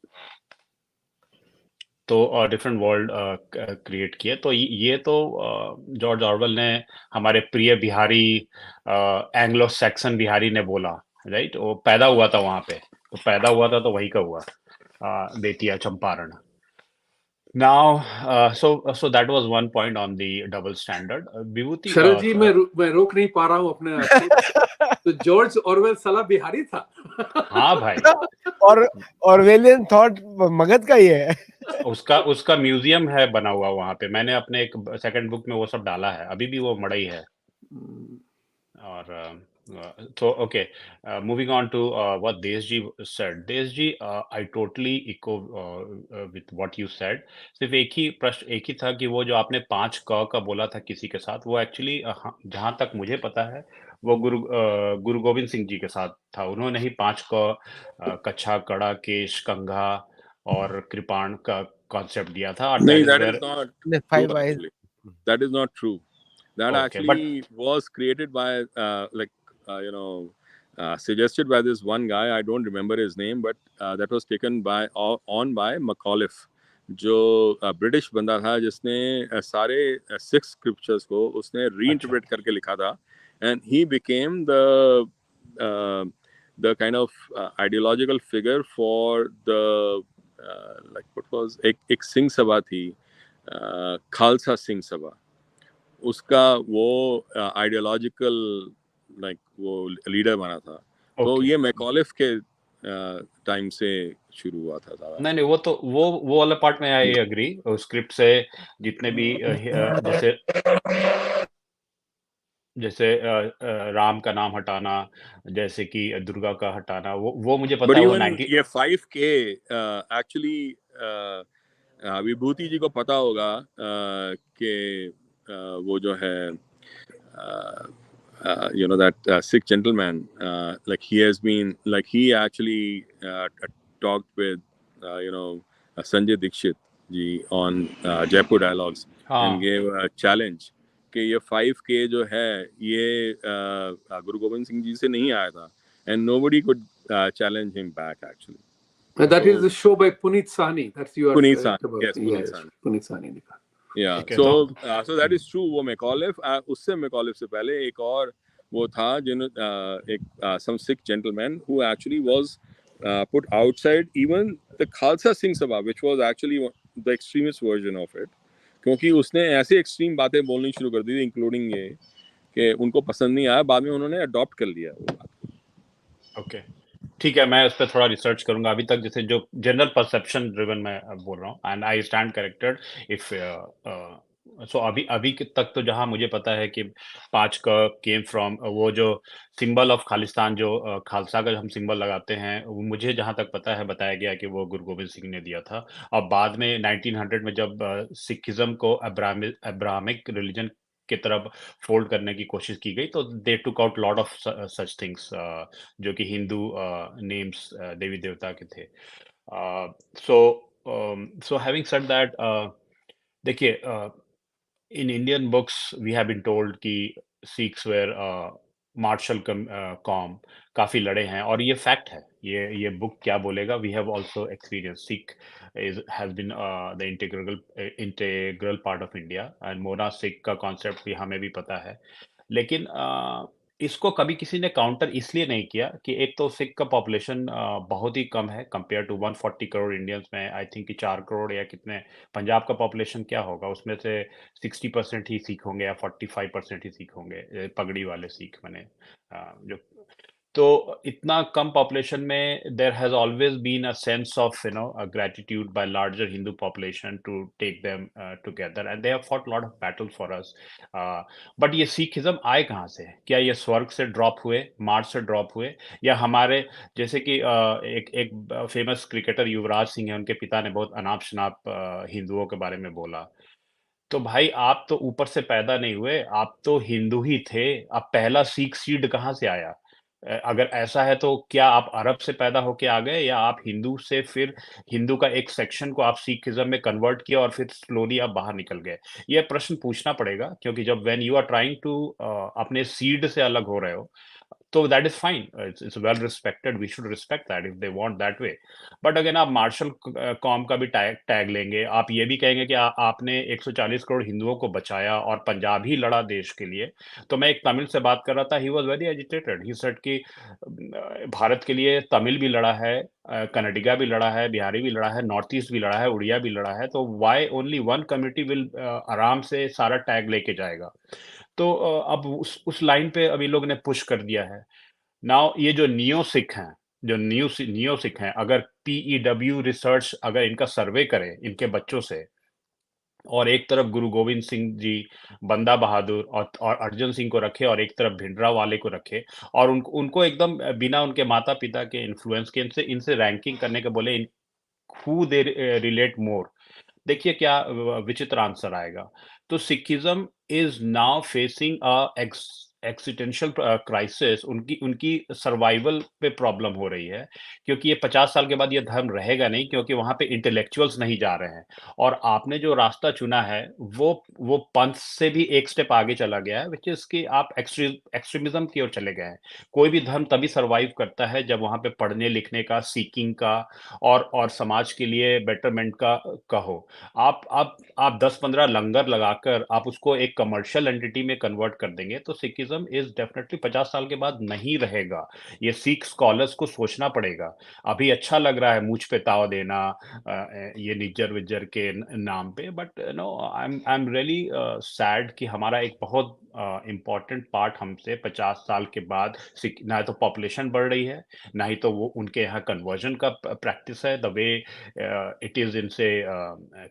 तो डिफरेंट वर्ल्ड क्रिएट किए। तो ये तो जॉर्ज ऑरवेल ने, हमारे प्रिय बिहारी, एंग्लो सैक्सन बिहारी ने बोला, राइट? वो पैदा हुआ था वहां पे, तो पैदा हुआ था तो वही का हुआ, Bettiah Champaran. Now, so that was one point on the double standard. Vibhuti, शरद जी, मैं रोक नहीं पा रहा हूँ अपने आप को। तो जॉर्ज ऑरवेल साला बिहारी था। हाँ भाई, और ऑरवेलियन थॉट मगध का ही है। उसका म्यूजियम है बना हुआ वहां पे। मैंने अपने एक सेकंड बुक में वो सब डाला है, अभी भी वो मड़ई है। और so okay, moving on to what Desh ji said. Desh ji, I totally echo with what you said. सिर्फ एक ही प्रश्न एक ही था कि वो जो आपने 5 क का बोला था किसी के साथ, वो एक्चुअली जहां तक मुझे पता है वो गुरु गोविंद सिंह जी के साथ था। उन्होंने ही 5 क, कच्छा, कड़ा, केश, कंघा और कृपाण का कॉन्सेप्ट दिया था, और No, that is that is where. not true. Five eyes. Actually, that is not true. That okay, but actually was created by suggested by this one guy. I don't remember his name, but that was taken by on by Macauliffe, जो British बंदा था, जिसने सारे 6 scriptures को उसने अच्छा, reinterpret करके लिखा था, and he became the the kind of ideological figure for the like what was एक सिंह सभा थी, खालसा सिंह सभा, उसका वो आइडियोलॉजिकल लाइक वो लीडर बना था। तो ओके ये मैकॉलिफ के टाइम से शुरू हुआ था सारा। नहीं नहीं, वो तो वो वाला पार्ट में आई एग्री। स्क्रिप्ट से जितने भी जैसे जैसे राम का नाम हटाना, जैसे कि दुर्गा का हटाना, वो मुझे बट पता है वो इवन 90। ये 5K एक्चुअली विभूति जी को पता होगा कि वो जो है you know that Sikh gentleman, like he has been, like he actually talked with you know Sanjay Dikshit ji on Jaipur Dialogues and हाँ gave a challenge कि ये 5K जो है ये गुरु गोविंद सिंह जी से नहीं आया था, and nobody could challenge him back actually. That is So the show by Puneet Sahni. That's you are Puneet correct Sahni, about. yes, Puneet Yes, Sahni. Puneet Sahni ने कहा. Yeah, ठीक है so तो so that is true. वो मैकॉलिफ, उससे मैकॉलिफ से पहले एक और वो था जिन एक some Sikh gentleman who actually was put outside even the Khalsa Singh Sabha, which was actually the extremist version of it, क्योंकि उसने ऐसे एक्सट्रीम बातें बोलनी शुरू कर दी थी, इंक्लूडिंग ये कि उनको पसंद नहीं आया, बाद में उन्होंने अडॉप्ट कर लिया वो बात। ओके ठीक है, मैं उस पर थोड़ा रिसर्च करूंगा। अभी तक जैसे जो जनरल परसेप्शन ड्रिवन मैं बोल रहा हूँ, and I stand corrected if so अभी अभी तक तो जहां मुझे पता है कि 5 का केम फ्रॉम वो जो सिंबल ऑफ खालिस्तान, जो खालसा का हम सिंबल लगाते हैं, वो मुझे जहां तक पता है बताया गया कि वो गुरु गोविंद सिंह ने दिया था। और बाद में 1900 में जब सिखिज्म को अब्राहमिक रिलीजन की तरफ फोल्ड करने की कोशिश की गई, तो they took out lot of such things जो कि हिंदू नेम्स देवी देवता के थे। So so having said that, देखिए in Indian books we have been told कि Sikhs were martial कॉम, काफी लड़े हैं, और ये फैक्ट है। ये बुक क्या बोलेगा, we have also experience. Sikh is has been the integral part of India, and Mona Sikh का कॉन्सेप्ट भी हमें भी पता है। लेकिन इसको कभी किसी ने काउंटर इसलिए नहीं किया कि एक तो सिख का पॉपुलेशन बहुत ही कम है कंपेयर टू 140 करोड़ इंडियंस में। आई थिंक कि 4 करोड़ या कितने, पंजाब का पॉपुलेशन क्या होगा, उसमें से 60% ही सिख होंगे या 45% ही सिख होंगे, पगड़ी वाले सिख मैंने जो। तो इतना कम पॉपुलेशन में there has always been a sense of gratitude by larger Hindu population to take them together, and they have fought lot of battle for us. But ये सिखिज्म आए कहाँ से? क्या ये स्वर्ग से ड्रॉप हुए, मार्स से ड्रॉप हुए, या हमारे जैसे कि एक फेमस क्रिकेटर युवराज सिंह है, उनके पिता ने बहुत अनाप शनाप हिंदुओं के बारे में बोला। तो भाई आप तो ऊपर से पैदा नहीं हुए, आप तो हिंदू ही थे। अब पहला सिख सीड कहाँ से आया? अगर ऐसा है तो क्या आप अरब से पैदा होके आ गए, या आप हिंदू से फिर हिंदू का एक सेक्शन को आप सिखिज्म में कन्वर्ट किया और फिर स्लोली आप बाहर निकल गए? ये प्रश्न पूछना पड़ेगा, क्योंकि जब when you are trying to अपने सीड से अलग हो रहे हो, तो that is fine, it's well respected, we should respect that if they want that way. But again आप मार्शल कॉम का भी टैग लेंगे, आप ये भी कहेंगे कि आपने 140 करोड़ हिंदुओं को बचाया और पंजाब ही लड़ा देश के लिए। तो मैं एक तमिल से बात कर रहा था, he was very agitated, he said कि भारत के लिए तमिल भी लड़ा है, कन्नडिगा भी लड़ा है, बिहारी भी लड़ा है, नॉर्थ ईस्ट भी लड़ा है, उड़िया भी लड़ा है, तो why only one community will आराम से सारा टैग लेके जाएगा? तो अब उस लाइन पे अभी लोग ने पुश कर दिया है। नाउ ये जो नियो सिख हैं, जो नियो सिख हैं, अगर पीईडब्ल्यू रिसर्च अगर इनका सर्वे करे इनके बच्चों से, और एक तरफ गुरु गोविंद सिंह जी, बंदा बहादुर और अर्जन सिंह को रखे, और एक तरफ भिंडरा वाले को रखे, और उनको एकदम बिना उनके माता पिता के इन्फ्लुएंस के इनसे रैंकिंग करने के बोले, हु दे रिलेट मोर, देखिए क्या विचित्र आंसर आएगा। तो Sikhism is now facing a existential crisis, उनकी उनकी सर्वाइवल पे प्रॉब्लम हो रही है, क्योंकि ये 50 साल के बाद ये धर्म रहेगा नहीं, क्योंकि वहां पे इंटेलेक्चुअल्स नहीं जा रहे हैं। और आपने जो रास्ता चुना है वो पंथ से भी एक स्टेप आगे चला गया है, विच इज कि आप एक्सट्रीमिज्म की ओर चले गए हैं। कोई भी धर्म तभी सर्वाइव करता है जब वहां पे पढ़ने लिखने का, सीकिंग का, और समाज के लिए बेटरमेंट का हो। आप 10-15 लंगर लगाकर आप उसको एक कमर्शियल एंटिटी में कन्वर्ट कर देंगे, तो सिखिज्म सिखिज्म इज डेफिनेटली 50 साल के बाद नहीं रहेगा। ये सिख स्कॉलर्स को सोचना पड़ेगा। अभी अच्छा लग रहा है मूछ पे ताव देना ये निज्जर विज्जर के नाम पे, but no I am really sad कि हमारा एक बहुत इम्पोर्टेंट पार्ट हमसे 50 साल के बाद ना तो पॉपुलेशन बढ़ रही है, ना ही तो वो उनके यहाँ कन्वर्जन का प्रैक्टिस है the way it is in से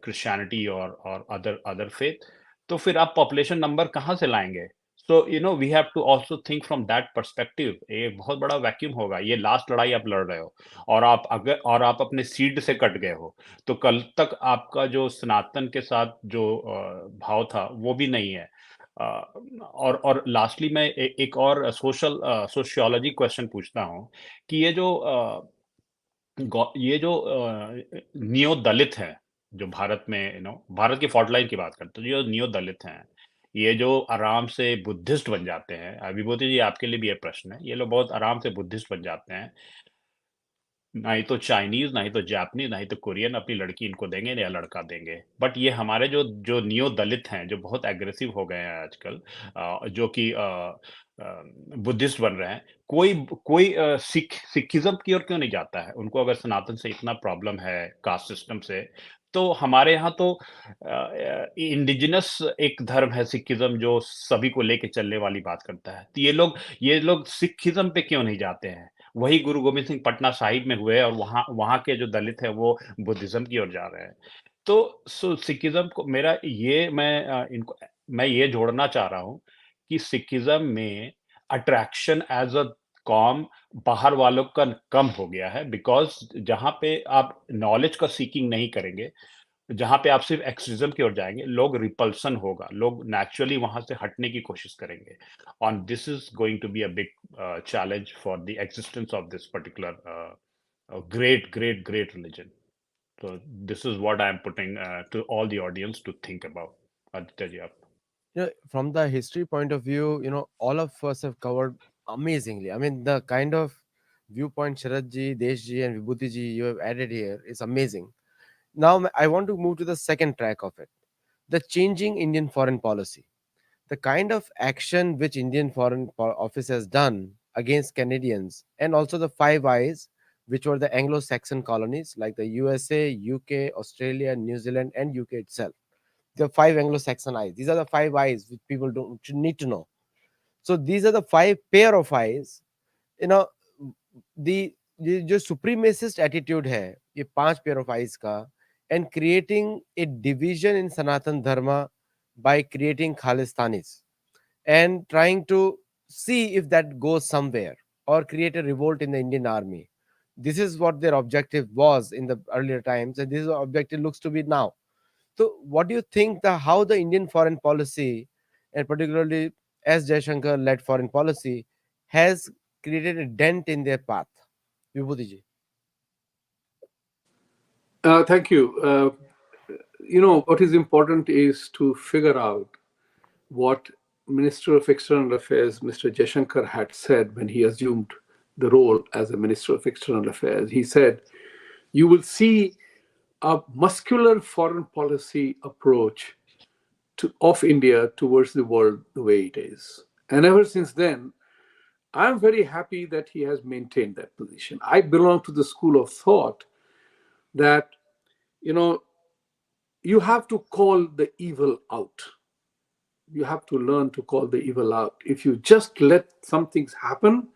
क्रिश्चियनिटी और अदर अदर फेथ। तो फिर आप पॉपुलेशन नंबर कहाँ से लाएंगे? So we have to also think from that perspective. ये बहुत बड़ा वैक्यूम होगा, ये लास्ट लड़ाई आप लड़ रहे हो, और आप अपने सीड से कट गए हो, तो कल तक आपका जो सनातन के साथ जो भाव था वो भी नहीं है। और लास्टली मैं एक और सोशियोलॉजी क्वेश्चन पूछता हूँ कि ये जो नियो दलित हैं, जो भारत में भारत की फॉल्ट लाइन की बात करते हैं, जो नियो दलित हैं, ये जो आराम से बुद्धिस्ट बन जाते हैं, विभूति जी आपके लिए भी ये प्रश्न है, ये लोग बहुत आराम से बुद्धिस्ट बन जाते हैं, ना ही तो चाइनीज, ना ही तो जापानीज, ना ही तो कोरियन अपनी लड़की इनको देंगे या लड़का देंगे। बट ये हमारे जो जो नियो दलित हैं, जो बहुत एग्रेसिव हो गए हैं आजकल, जो कि बुद्धिस्ट बन रहे हैं, कोई कोई सिखिज्म की ओर क्यों नहीं जाता है? उनको अगर सनातन से इतना प्रॉब्लम है, कास्ट सिस्टम से, तो हमारे यहाँ तो इंडिजिनस एक धर्म है सिखिज्म, जो सभी को लेके चलने वाली बात करता है। तो ये लोग सिखिज्म पे क्यों नहीं जाते हैं? वही गुरु गोविंद सिंह पटना साहिब में हुए, और वहाँ वहाँ के जो दलित है वो बुद्धिज्म की ओर जा रहे हैं। तो सिखिज्म को मेरा ये मैं ये जोड़ना चाह रहा हूँ कि सिखिज्म में अट्रैक्शन एज अ कॉम बाहर वालों का कम हो गया है, बिकॉज जहाँ पे आप नॉलेज का सीकिंग नहीं करेंगे, जहाँ पे आप सिर्फ एक्सट्रीज्म की ओर जाएंगे, लोग रिपल्सन होगा, लोग नेचुरली वहां से हटने की कोशिश करेंगे, और this is going to be a big challenge for the existence of this particular great religion. So this is what I am putting to all the audience to think about. Aditya ji, aap. From the history point of view, all of us have covered amazingly. I mean, the kind of viewpoint Sharad ji, Desh ji, and Vibhuti ji you have added here is amazing. Now, I want to move to the second track of it, the changing Indian foreign policy. The kind of action which Indian Office has done against Canadians, and also the Five Eyes, which were the Anglo-Saxon colonies like the USA, UK, Australia, New Zealand, and UK itself. The five Anglo-Saxon eyes. These are the five eyes which people don't should need to know. So these are the five pair of eyes. You know, the ये जो supremacist attitude है ये पांच pair of eyes का, and creating a division in Sanatan Dharma by creating Khalistanis and trying to see if that goes somewhere or create a revolt in the Indian army. This is what their objective was in the earlier times, and this is what objective looks to be now. So, what do you think how the Indian foreign policy, and particularly as Jaishankar led foreign policy, has created a dent in their path? Vibhuti ji. Thank you. What is important is to figure out what Minister of External Affairs, Mr. Jaishankar, had said when he assumed the role as a Minister of External Affairs. He said, you will see a muscular foreign policy approach of India towards the world the way it is. And ever since then, I'm very happy that he has maintained that position. I belong to the school of thought that, you have to call the evil out. You have to learn to call the evil out. If you just let some things happen,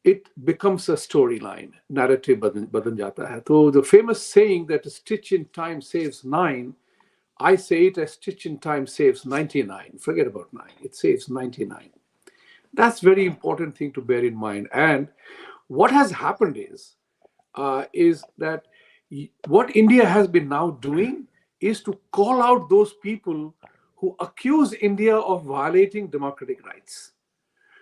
it becomes a storyline. Narrative badan jata hai. So the famous saying that a stitch in time saves nine, I say it, a stitch in time saves 99. Forget about nine. It saves 99. That's very important thing to bear in mind. And what has happened is that what India has been now doing is to call out those people who accuse India of violating democratic rights.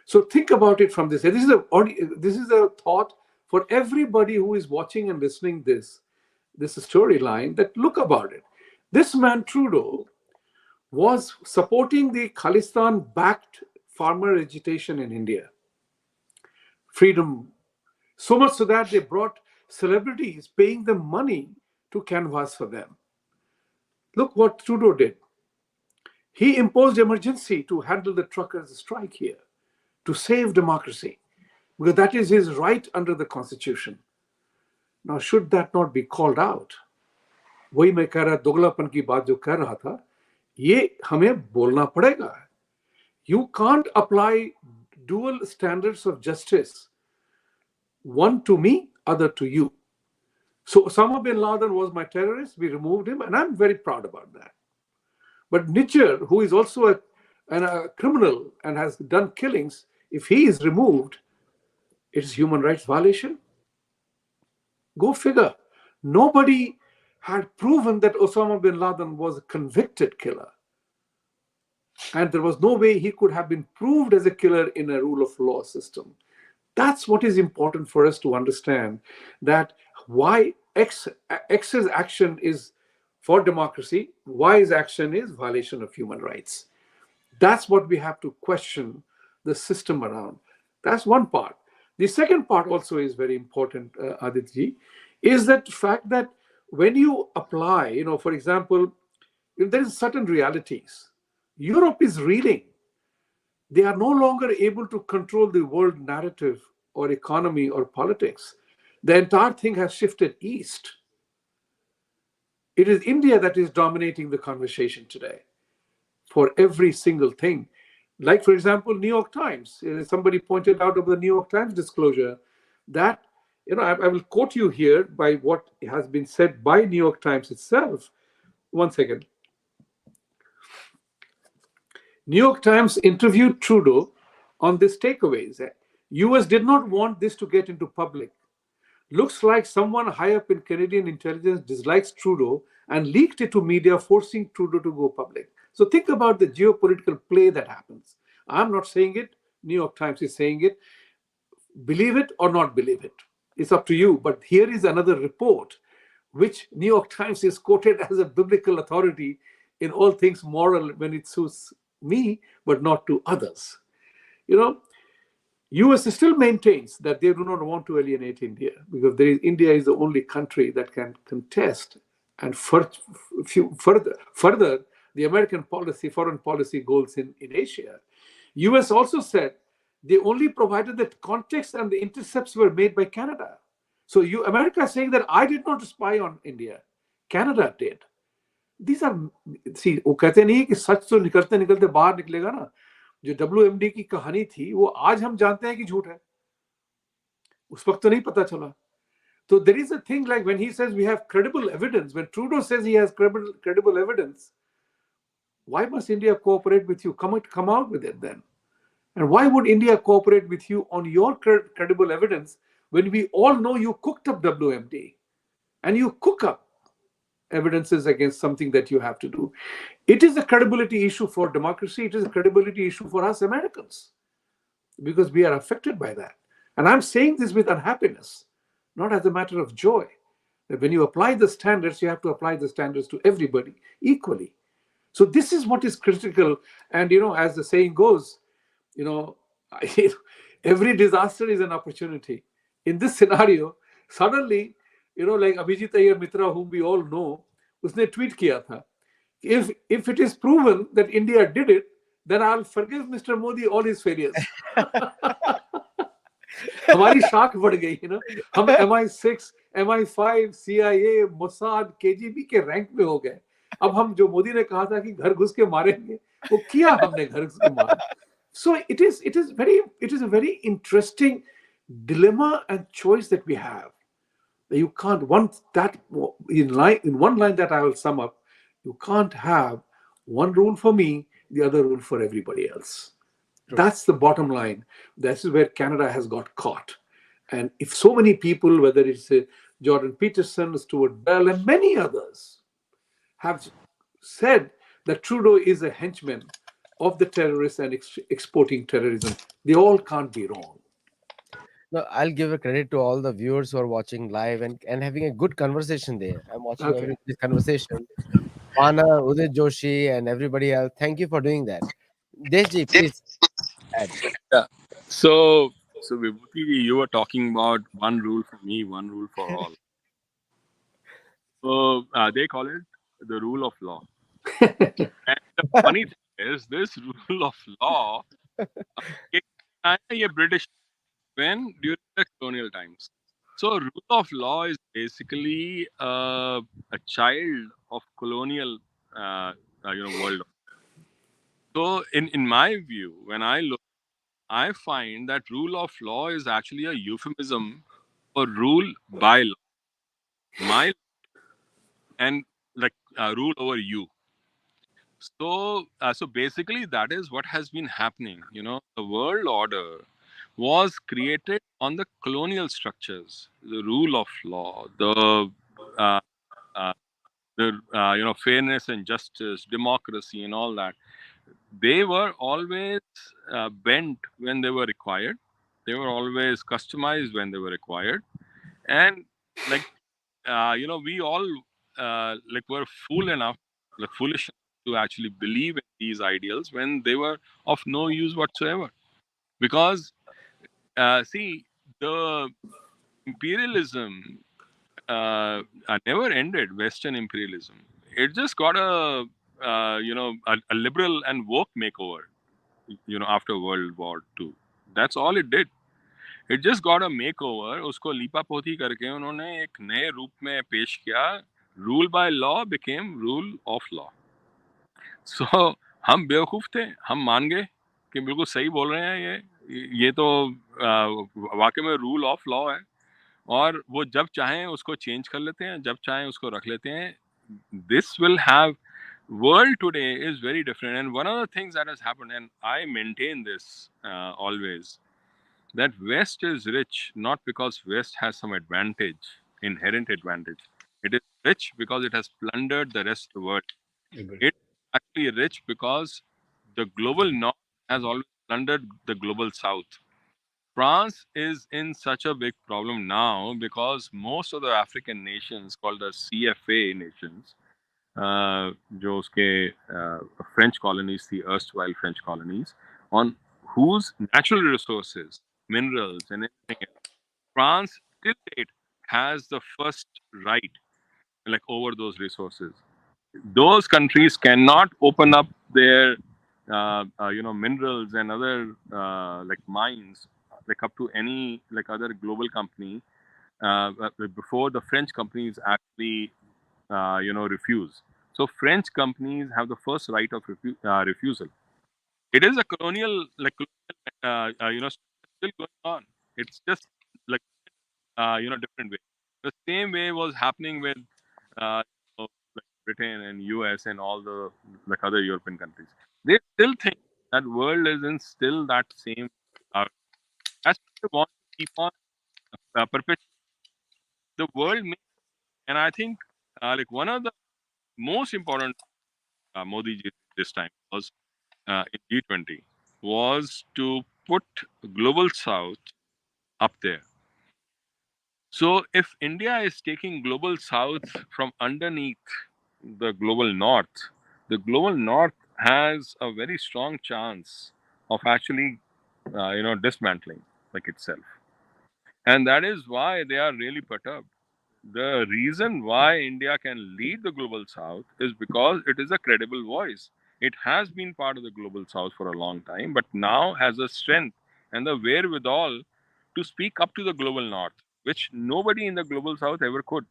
So think about it from this. This is a thought for everybody who is watching and listening this storyline, that look about it. This man Trudeau was supporting the Khalistan-backed farmer agitation in India. Freedom. So much so that they brought celebrities paying them money to canvass for them. Look what Trudeau did. He imposed emergency to handle the truckers' strike here, to save democracy, because that is his right under the Constitution. Now, should that not be called out? वही मैं कह रहा दोगलापन की बात जो कर रहा था, ये हमें बोलना पड़ेगा. You can't apply dual standards of justice, one to me, other to you. So Osama bin Laden was my terrorist. We removed him, and I'm very proud about that. But Nicher, who is also a criminal and has done killings, if he is removed, it's human rights violation. Go figure. Nobody had proven that Osama bin Laden was a convicted killer. And there was no way he could have been proved as a killer in a rule of law system. That's what is important for us to understand, that why X's action is for democracy, Y's action is violation of human rights. That's what we have to question the system around. That's one part. The second part also is very important, Aditya, is that fact that when you apply, for example, if there is certain realities, Europe is reeling. They are no longer able to control the world narrative or economy or politics. The entire thing has shifted east. It is India that is dominating the conversation today for every single thing. Like, for example, New York Times. Somebody pointed out of the New York Times disclosure that, I will quote you here by what has been said by New York Times itself. One second. New York Times interviewed Trudeau on this takeaways. US did not want this to get into public. Looks like someone high up in Canadian intelligence dislikes Trudeau and leaked it to media, forcing Trudeau to go public. So think about the geopolitical play that happens. I'm not saying it. New York Times is saying it. Believe it or not believe it. It's up to you. But here is another report, which New York Times is quoted as a biblical authority in all things moral when it suits me, but not to others. US still maintains that they do not want to alienate India, because India is the only country that can contest and further the American foreign policy goals in Asia. US also said they only provided that context and the intercepts were made by Canada. So America is saying that I did not spy on India. Canada did. These are, see, वो कहते नहीं कि सच तो निकलते निकलते बाहर निकलेगा ना. जो WMD की कहानी थी वो आज हम जानते हैं कि झूठ है, उस वक्त तो नहीं पता चला. So there is a thing like when he says we have credible evidence, when Trudeau says he has credible evidence, why must India cooperate with you? Come out with it then. And why would India cooperate with you on your credible evidence when we all know you cooked up WMD and you cook up evidences against something that you have to do? It is a credibility issue for democracy. It is a credibility issue for us Americans, because we are affected by that. And I'm saying this with unhappiness, not as a matter of joy. That when you apply the standards, you have to apply the standards to everybody equally. So this is what is critical. And, as the saying goes, every disaster is an opportunity. In this scenario, suddenly, like Abhijit Iyer Mitra, whom we all know, उसने tweet किया था, if it is proven that India did it, then I'll forgive Mr. Modi all his failures. हमारी शाख बढ़ गई, हम MI6, MI5, CIA, Mossad, KGB के rank में हो गए. अब हम जो मोदी ने कहा था कि घर घुस के मारेंगे, वो किया हमने घर घुस के मारा. So it is a very interesting dilemma and choice that we have. You can't want that in one line that I will sum up. You can't have one rule for me, the other rule for everybody else. True. That's the bottom line. This is where Canada has got caught. And if so many people, whether it's Jordan Peterson, Stuart Bell, and many others, have said that Trudeau is a henchman of the terrorists and exporting terrorism, they all can't be wrong. No, I'll give a credit to all the viewers who are watching live and having a good conversation there. I'm watching everybody's conversation. Pana, Udit Joshi, and everybody else. Thank you for doing that. Deshji, please add. Yeah. So Vibhuti, you were talking about one rule for me, one rule for all. So they call it the rule of law. And the funny thing is this rule of law कि China ये British when during the colonial times. So rule of law is basically a child of colonial world. So in my view, when I look, I find that rule of law is actually a euphemism for rule by law, my and like rule over you. So basically, that is what has been happening. You know, the world order was created on the colonial structures, the rule of law, uh, uh, the fairness and justice, democracy, and all that. They were always bent when they were required. They were always customized when they were required, and like we all like were foolish to actually believe in these ideals when they were of no use whatsoever. Because see, the imperialism never ended. Western imperialism, it just got a liberal and woke makeover. After World War II, that's all it did. It just got a make over उसको लीपा पोती करके उन्होंने एक नए रूप में पेश किया rule by law became rule of law so हम बेवकूफ़ थे हम मान गए कि बिल्कुल सही बोल रहे हैं ये तो वाकई में रूल ऑफ लॉ है और वो जब चाहें उसको चेंज कर लेते हैं जब चाहें उसको रख लेते हैं this will have world today is very different and one of the things that has happened and I maintain this always that West is rich not because West has some advantage, inherent advantage. It is rich because it has plundered the rest of the world. Agree. It's actually rich because the global North has always plundered the global South. France is in such a big problem now because most of the African nations called the CFA nations, जो उसके French colonies थी, erstwhile French colonies, on whose natural resources, minerals and everything France till date has the first right like over those resources. Those countries cannot open up their minerals and other like mines like up to any like other global company before the French companies actually refuse. So French companies have the first right of refusal. It is a colonial still going on. It's just like different way. The same way was happening with like Britain and US and all the like other European countries. They still think that world is in still that same. Uh, that's what they want to keep on perpetuating the world. And I think like one of the most important Modi ji this time was in G20 was to put global South up there. So if India is taking global South from underneath the global North has a very strong chance of actually, dismantling like itself, and that is why they are really perturbed. The reason why India can lead the global South is because it is a credible voice. It has been part of the global South for a long time, but now has the strength and the wherewithal to speak up to the global North, which nobody in the global South ever could.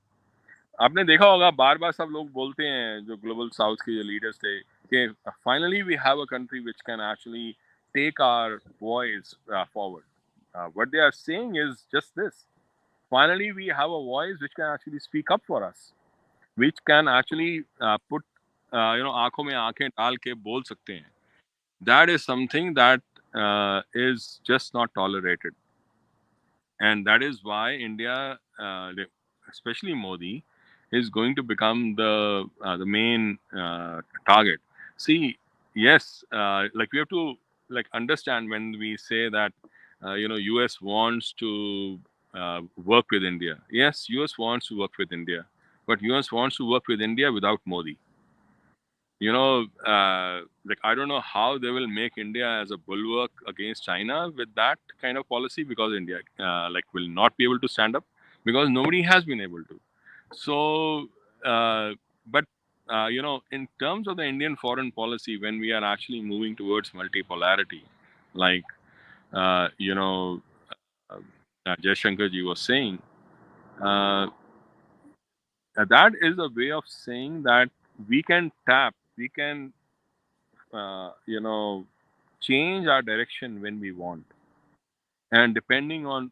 आपने देखा होगा बार बार सब लोग बोलते हैं जो global south के जो लीडर्स थे कि finally we have a country which can actually take our voice forward what they are saying is just this finally we have a voice which can actually speak up for us which can actually put आंखों में आंखें डाल के बोल सकते हैं that is something that is just not tolerated and that is why India, especially Modi, is going to become the main target. See, yes, like we have to like understand when we say that US wants to work with India. Yes, US wants to work with India, but US wants to work with India without Modi. Like I don't know how they will make India as a bulwark against China with that kind of policy because India like will not be able to stand up because nobody has been able to. So, but in terms of the Indian foreign policy, when we are actually moving towards multipolarity, like uh, you know, uh, Jaishankar ji was saying, uh, that is a way of saying that we can, change our direction when we want, and depending on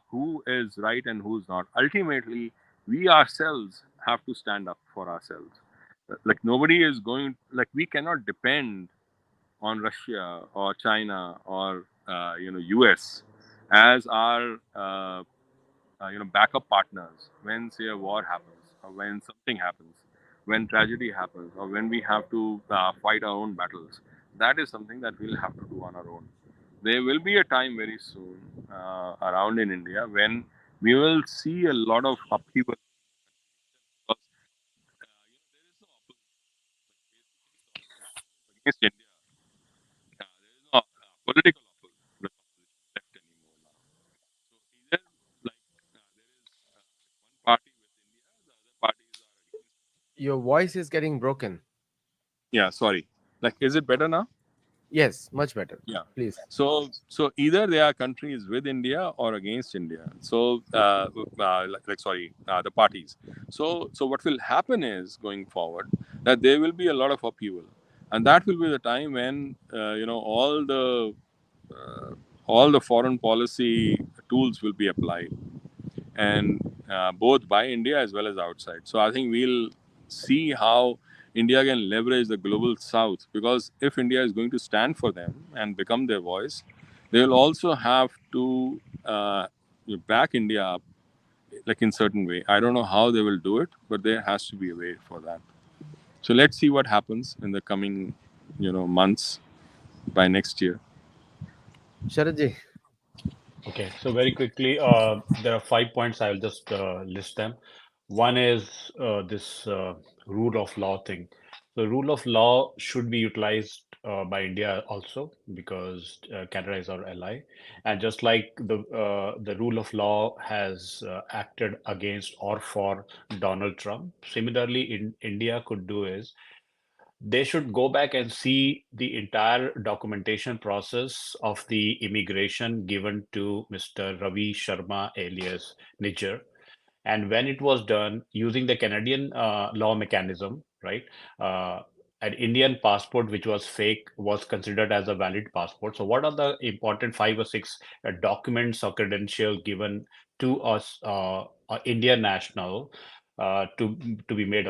who is right and who's not. Ultimately, we ourselves have to stand up for ourselves. Like nobody is going. Like we cannot depend on Russia or China or US as our backup partners when say a war happens or when something happens, when tragedy happens, or when we have to fight our own battles. That is something that we'll have to do on our own. There will be a time very soon around in India when we will see a lot of upheaval because there is no opposition against India. There is no political opposition left anymore now. So either like there is one party with India, the other parties are against. Your voice is getting broken. Yeah, sorry. Like, is it better now? Yes, much better. Yeah. Please. So either they are countries with India or against India. So sorry, the parties. So what will happen is going forward that there will be a lot of upheaval, and that will be the time when uh, all the foreign policy tools will be applied, and both by India as well as outside. So I think we'll see how India can leverage the global south, because if India is going to stand for them and become their voice, they will also have to back India up, like in certain way. I don't know how they will do it, but there has to be a way for that. So let's see what happens in the coming months by next year. Sharadji, Okay, so very quickly, there are 5 points. I'll just list them. One is this rule of law thing. The rule of law should be utilized by India also, because Canada is our ally, and just like the rule of law has acted against or for Donald Trump, similarly, in India could do is they should go back and see the entire documentation process of the immigration given to Mr. Ravi Sharma alias Niger. And when it was done using the Canadian law mechanism, right? Uh, an Indian passport which was fake was considered as a valid passport. So, what are the important 5 or 6 documents or credentials given to us, Indian national, to be made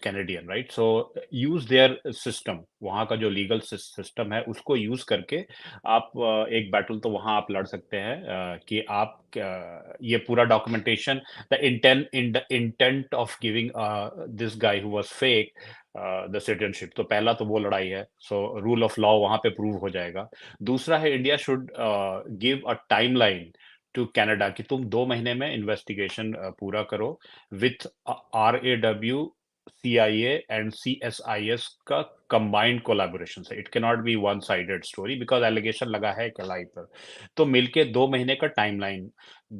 Canadian, right? So, use their system. वहाँ का जो legal system है उसको use करके आप एक battle तो वहाँ आप लड़ सकते हैं कि आप ये पूरा documentation, the intent of giving this guy who was fake the citizenship, तो पहला तो वो लड़ाई है. So rule of law वहां पे प्रूव हो जाएगा. दूसरा है, India should give a timeline to Canada कि तुम 2 महीने में इन्वेस्टिगेशन पूरा करो with RAW, CIA and CSIS का कंबाइंड कोलैबोरेशन से. It cannot be one sided story because allegation लगा है कलाई पर. तो मिलके 2 महीने का टाइमलाइन,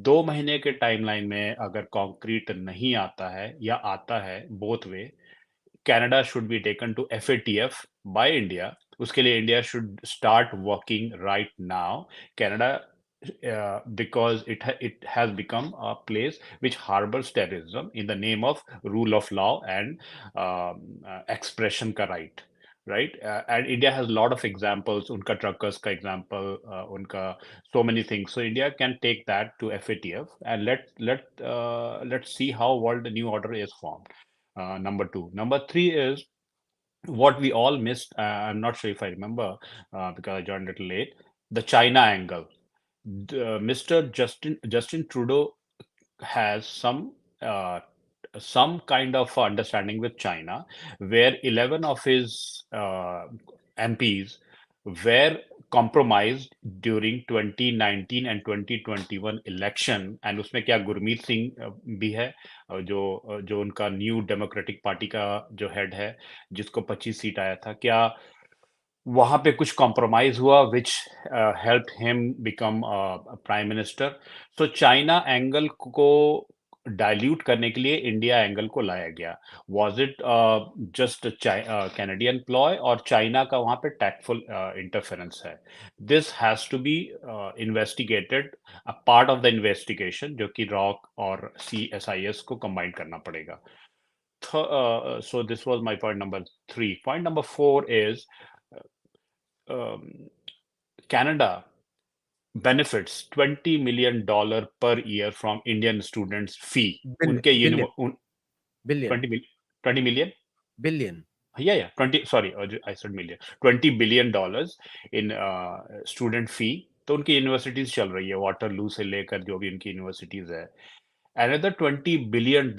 2 महीने के टाइमलाइन में अगर कॉन्क्रीट नहीं आता है या आता है both way, Canada should be taken to FATF by India. उसके लिए India should start working right now. Canada, because it has become a place which harbors terrorism in the name of rule of law and expression का right. Right, and India has a lot of examples. उनका truckers का example, उनका so many things. So India can take that to FATF and let's see how world new order is formed. Number two. Number three is what we all missed. I'm not sure if I remember because I joined a little late. The China angle. Mr. Justin Trudeau has some kind of understanding with China, where 11 of his MPs were compromised during 2019 and 2021 election. And उसमें क्या गुरमीत सिंह भी है, जो उनका new democratic party का जो head है, जिसको 25 सीट आया था. क्या वहां पे कुछ कॉम्प्रोमाइज हुआ which help him become prime minister? So China angle को डाइल्यूट करने के लिए इंडिया एंगल को लाया गया. Was it just Canadian ploy, और चाइना का वहां पे टैक्टफुल इंटरफेरेंस है? This has to be investigated, a part of the investigation, जो कि रॉक और CSIS को कंबाइन करना पड़ेगा. So this was my point number 3. Point number 4 is um, Canada benefits $20 million per year from Indian students fee. Billion, उनके billion, billion, 20 million. billion. Yeah, 20, sorry, I said million. $20 billion in student fee. तो उनकी universities चल रही है, Waterloo से लेकर जो भी उनकी यूनिवर्सिटीज है. Another $20 billion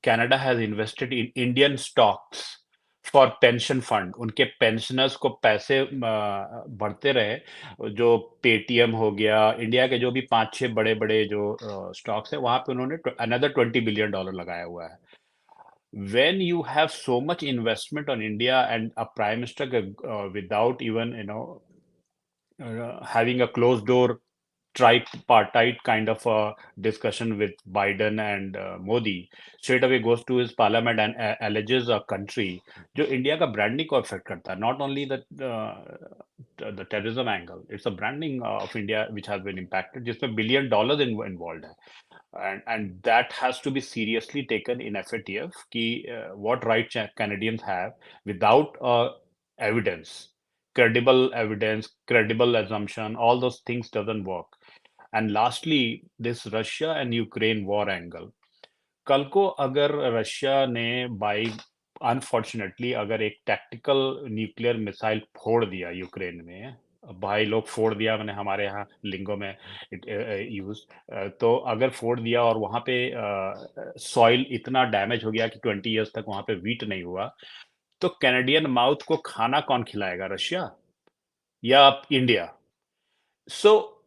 Canada has invested in Indian stocks for pension fund. उनके पेंशनर्स को पैसे बढ़ते रहे. जो पेटीएम हो गया, इंडिया के जो भी 5-6 बड़े बड़े जो स्टॉक्स है, वहां पे उन्होंने another $20 billion लगाया हुआ है. When you have so much investment on India, and a prime minister without even having a closed door tripartite kind of a discussion with Biden and Modi, straight away goes to his parliament and alleges a country जो India का branding को affect करता है. Not only the terrorism angle, it's a branding of India which has been impacted, जिसमें $1 billion involved है. And that has to be seriously taken in FATF कि what right Canadians have without evidence, credible evidence, credible assumption, all those things doesn't work. And lastly, this Russia and Ukraine war angle. कल को अगर Russia ने by unfortunately अगर एक tactical nuclear missile फोड़ दिया Ukraine में, भाई लोग फोड़ दिया, मैंने हमारे यहाँ लिंगो में यूज, तो अगर फोड़ दिया और वहां पे सॉइल इतना डैमेज हो गया कि 20 years तक वहां पे वीट नहीं हुआ, तो कैनेडियन माउथ को खाना कौन खिलाएगा, रशिया या India? So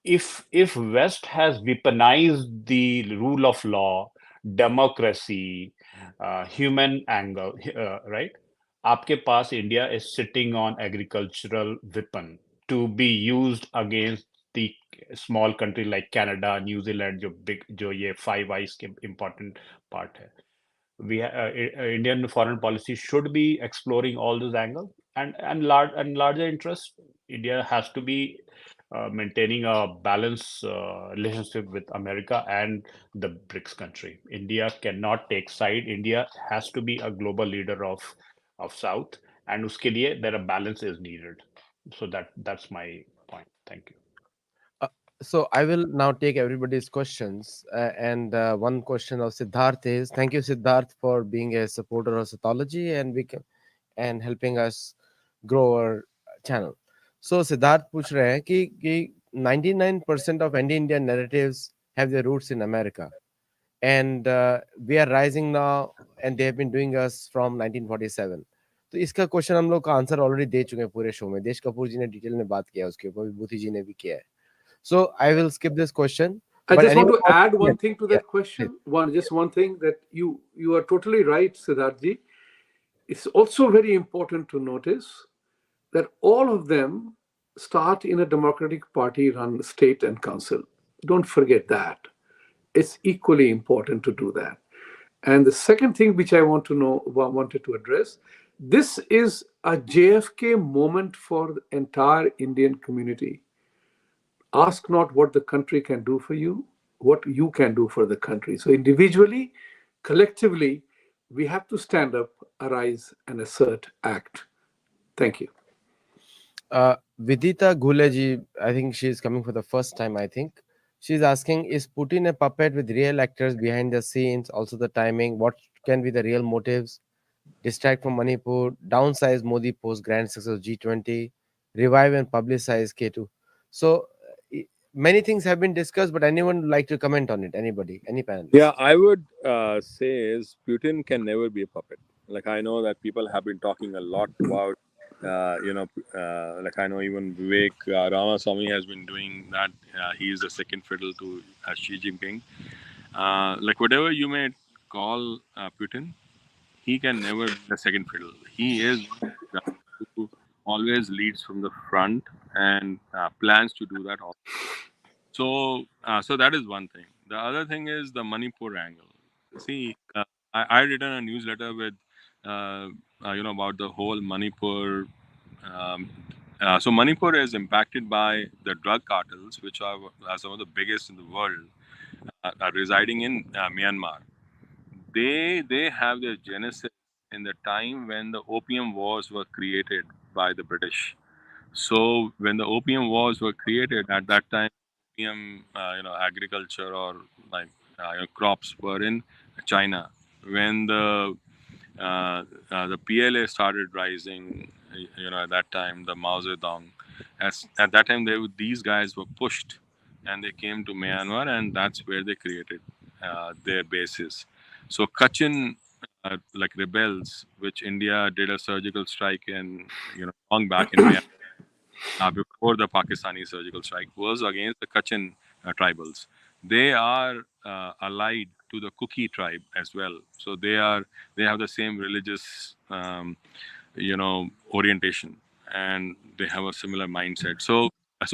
if West has weaponized the rule of law, democracy, human angle, right? आपके पास India is sitting on agricultural weapon to be used against the small country like Canada, New Zealand, जो big, जो ये Five Eyes के important part है. Indian foreign policy should be exploring all those angles, and larger interest. India has to be maintaining a balanced relationship with America and the BRICS country. India cannot take side. India has to be a global leader of South, and uske liye there a balance is needed. So that's my point. Thank you. So I will now take everybody's questions. And one question of Siddharth is, thank you, Siddharth, for being a supporter of Sattology and and helping us grow our channel. So Siddharth पूछ रहे हैं कि 99% of anti-Indian narratives have their roots in America, and we are rising now, and they have been doing us from 1947. तो इसका question हम लोग का answer already दे चुके हैं पूरे शो में. देश कपूर जी ने डिटेल में बात किया है उसके ऊपर, विभूति जी ने भी किया है. So I will skip this question. I But just want anyone to add yeah, one thing to yeah, that question. One thing that you are totally right, Siddharthji. It's also very important to notice that all of them start in a Democratic Party run state and council. Don't forget that. It's equally important to do that. And the second thing which I wanted to address, this is a JFK moment for the entire Indian community. Ask not what the country can do for you, what you can do for the country. So individually, collectively, we have to stand up, arise, and assert, act. Thank you. Vidita Guleji, I think she is coming for the first time. I think she's asking, is Putin a puppet with real actors behind the scenes? Also, the timing. What can be the real motives? Distract from Manipur, downsize Modi post grand success of G20, revive and publicize K2. So many things have been discussed, but anyone would like to comment on it? Anybody? Any Yeah, panelists? I would say is Putin can never be a puppet. Like I know that people have been talking a lot about, like I know even Vivek Ramaswamy has been doing that. He is the second fiddle to Xi Jinping. Like whatever you may call Putin, he can never be the second fiddle. He is one of the guys who always leads from the front and plans to do that all. So that is one thing. The other thing is the Manipur angle. See, I written a newsletter with, about the whole Manipur. Um, so Manipur is impacted by the drug cartels, which are some of the biggest in the world, are residing in Myanmar. They have their genesis in the time when the opium wars were created by the British. So when the opium wars were created at that time, opium, agriculture or like crops were in China. When the PLA started rising, at that time the Mao Zedong, at that time these guys were pushed, and they came to Myanmar, and that's where they created their bases. So Kachin, like rebels, which India did a surgical strike in, long back in Myanmar before the Pakistani surgical strike, was against the Kachin tribals. They are allied to the Kuki tribe as well, so they have the same religious orientation, and they have a similar mindset. So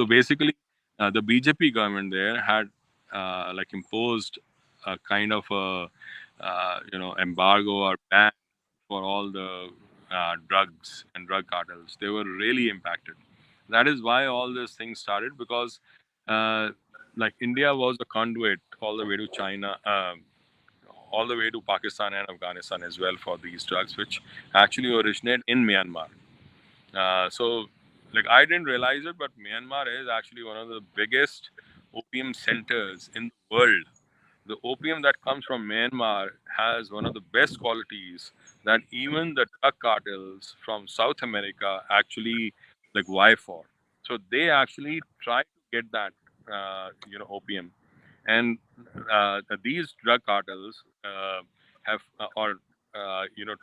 basically, the BJP government there had like imposed a kind of a embargo or ban for all the drugs and drug cartels. They were really impacted. That is why all these things started, because like India was a conduit all the way to China, all the way to Pakistan and Afghanistan as well for these drugs, which actually originate in Myanmar. So, like, I didn't realize it, but Myanmar is actually one of the biggest opium centers in the world. The opium that comes from Myanmar has one of the best qualities that even the drug cartels from South America actually like vie for. So they actually try to get that opium, and these drug cartels have or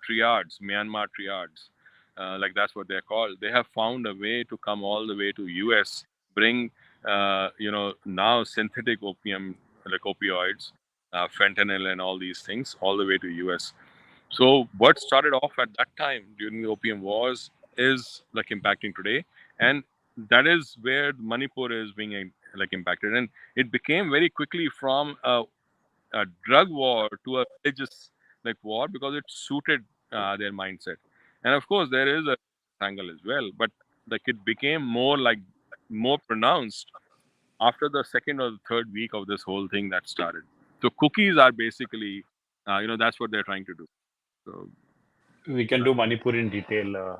triads, Myanmar triads, like that's what they're called. They have found a way to come all the way to US, bring now synthetic opium like opioids, fentanyl and all these things all the way to US. So what started off at that time during the opium wars is like impacting today, and that is where Manipur is being like impacted, and it became very quickly from a drug war to a religious like war because it suited their mindset. And of course, there is a angle as well, but like it became more pronounced after the second or the third week of this whole thing that started. So cookies are basically, that's what they're trying to do. So We can do Manipur in detail,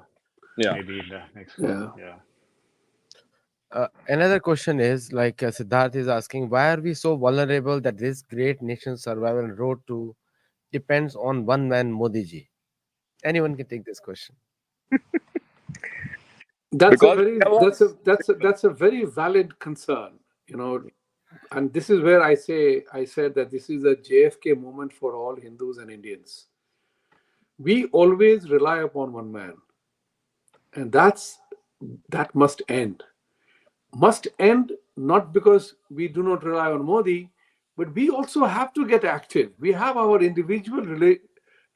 yeah. maybe in the next Yeah. call. Yeah. Another question is like Siddharth is asking, why are we so vulnerable that this great nation's survival road to depends on one man, Modi ji? Anyone can take this question. That's Because that's a very valid concern, and this is where I said that this is a JFK moment for all Hindus and Indians. We always rely upon one man, and that must end. Must end not because we do not rely on Modi, but we also have to get active. We have our individual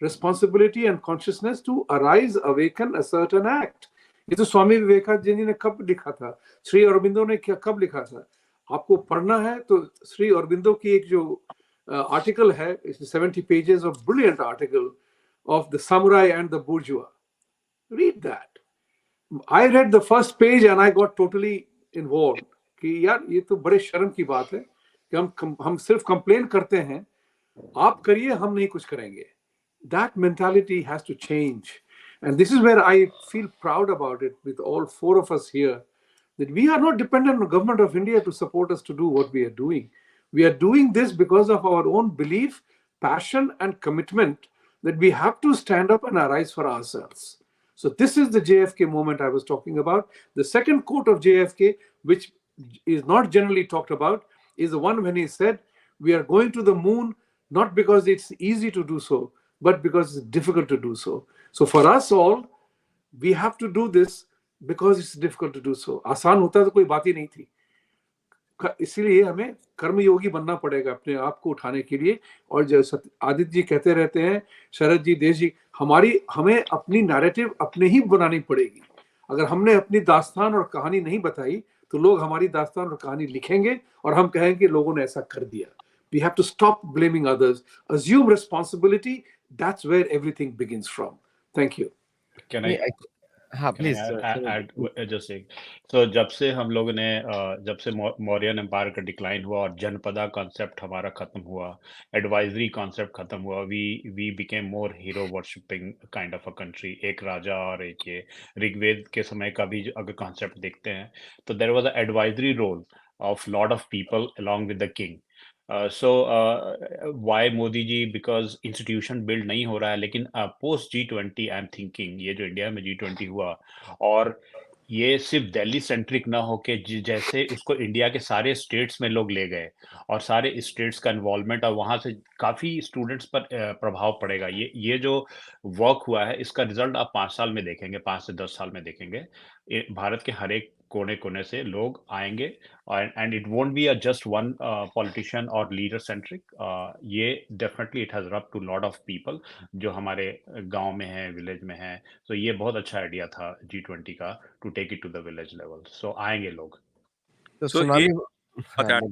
responsibility and consciousness to arise, awaken, assert, and act. ये तो स्वामी विवेकानंद जी ने कब लिखा था, श्री अरबिंदो ने कब लिखा था? आपको पढ़ना है तो श्री अरबिंदो की एक जो आर्टिकल है, 70 pages of brilliant article of the samurai and the bourgeois. Read that. I read the first page and I got totally involved कि यार ये तो बड़े शर्म की बात है कि हम सिर्फ कंप्लेन करते हैं, आप करिए हम नहीं कुछ करेंगे. That mentality has to change. And this is where I feel proud about it with all four of us here, that we are not dependent on the government of India to support us to do what we are doing. We are doing this because of our own belief, passion, and commitment that we have to stand up and arise for ourselves. So this is the JFK moment I was talking about. The second quote of JFK, which is not generally talked about, is the one when he said, we are going to the moon not because it's easy to do so, but because it's difficult to do so. So for us all, we have to do this because it's difficult to do so. आसान होता तो कोई बात ही नहीं थी. इसलिए हमें कर्मयोगी बनना पड़ेगा अपने आप को उठाने के लिए. और जो आदित्य जी कहते रहते हैं, शरद जी, देश जी, हमें अपनी नैरेटिव अपने ही बनानी पड़ेगी. अगर हमने अपनी दास्तान और कहानी नहीं बताई तो लोग हमारी दास्तान और कहानी लिखेंगे और हम कहेंगे लोगों ने ऐसा कर दिया. We have to stop blaming others, assume responsibility. That's where everything begins from. Thank you. Can नहीं, I हाँ Can I please sir. add just एक so जब से हम लोगों ने जब से मौर्यन एम्पायर का डिक्लाइन हुआ और जनपदा कॉन्सेप्ट हमारा खत्म हुआ, एडवाइजरी कॉन्सेप्ट खत्म हुआ, we became more hero worshipping kind of a country. एक राजा और एक ये ऋग्वेद के समय का भी अगर कॉन्सेप्ट देखते हैं तो there was a advisory role of lot of people along with the king. Why Modi ji? Because institution build नहीं हो रहा है, लेकिन post G20 I am thinking ये जो इंडिया में G20 हुआ और ये सिर्फ दिल्ली सेंट्रिक ना होके जैसे उसको इंडिया के सारे स्टेट्स में लोग ले गए और सारे स्टेट्स का इन्वॉल्वमेंट और वहां से काफी स्टूडेंट्स पर प्रभाव पड़ेगा। ये जो वर्क हुआ है इसका रिजल्ट आप 5 साल में देखेंगे, 5 से 10 साल में देखेंगे। भारत के हर एक कोने कोने से लोग आएंगे and it won't be a just one politician or leader centric. ये definitely it has rubbed to lot of people जो हमारे गांव में है, विलेज में है। So ये बहुत अच्छा आइडिया था G20 का to take it to the village level. So आएंगे लोग। तो So सुनामी। but हाँ that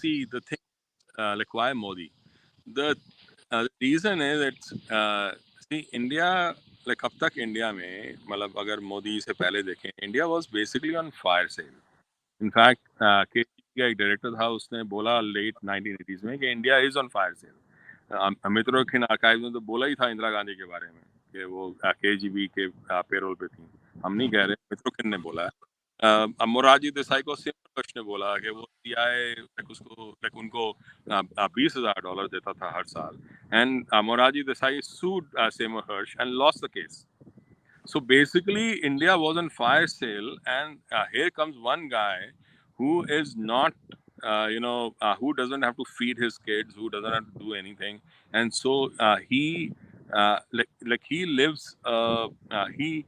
see the thing like why Modi? The reason is that see India like अब तक इंडिया में मतलब अगर मोदी से पहले देखें India was basically on fire cell. In fact के का एक डायरेक्टर था उसने बोला लेट 1980s में कि India is on fire cell. मित्रों आर्काइव में तो बोला ही था इंदिरा गांधी के बारे में कि वो केजीबी के पेरोल पे थी। हम नहीं कह रहे, मित्रों ने बोला है। मोरारजी देसाई को सिमर ने बोला कि वो सीआईए उसको उनको $20,000 देता था हर साल and Morarji Desai sued Seymour Hersh and lost the case. So basically, India was on fire sale, and here comes one guy who is not, who doesn't have to feed his kids, who doesn't have to do anything, and so he, like he lives, he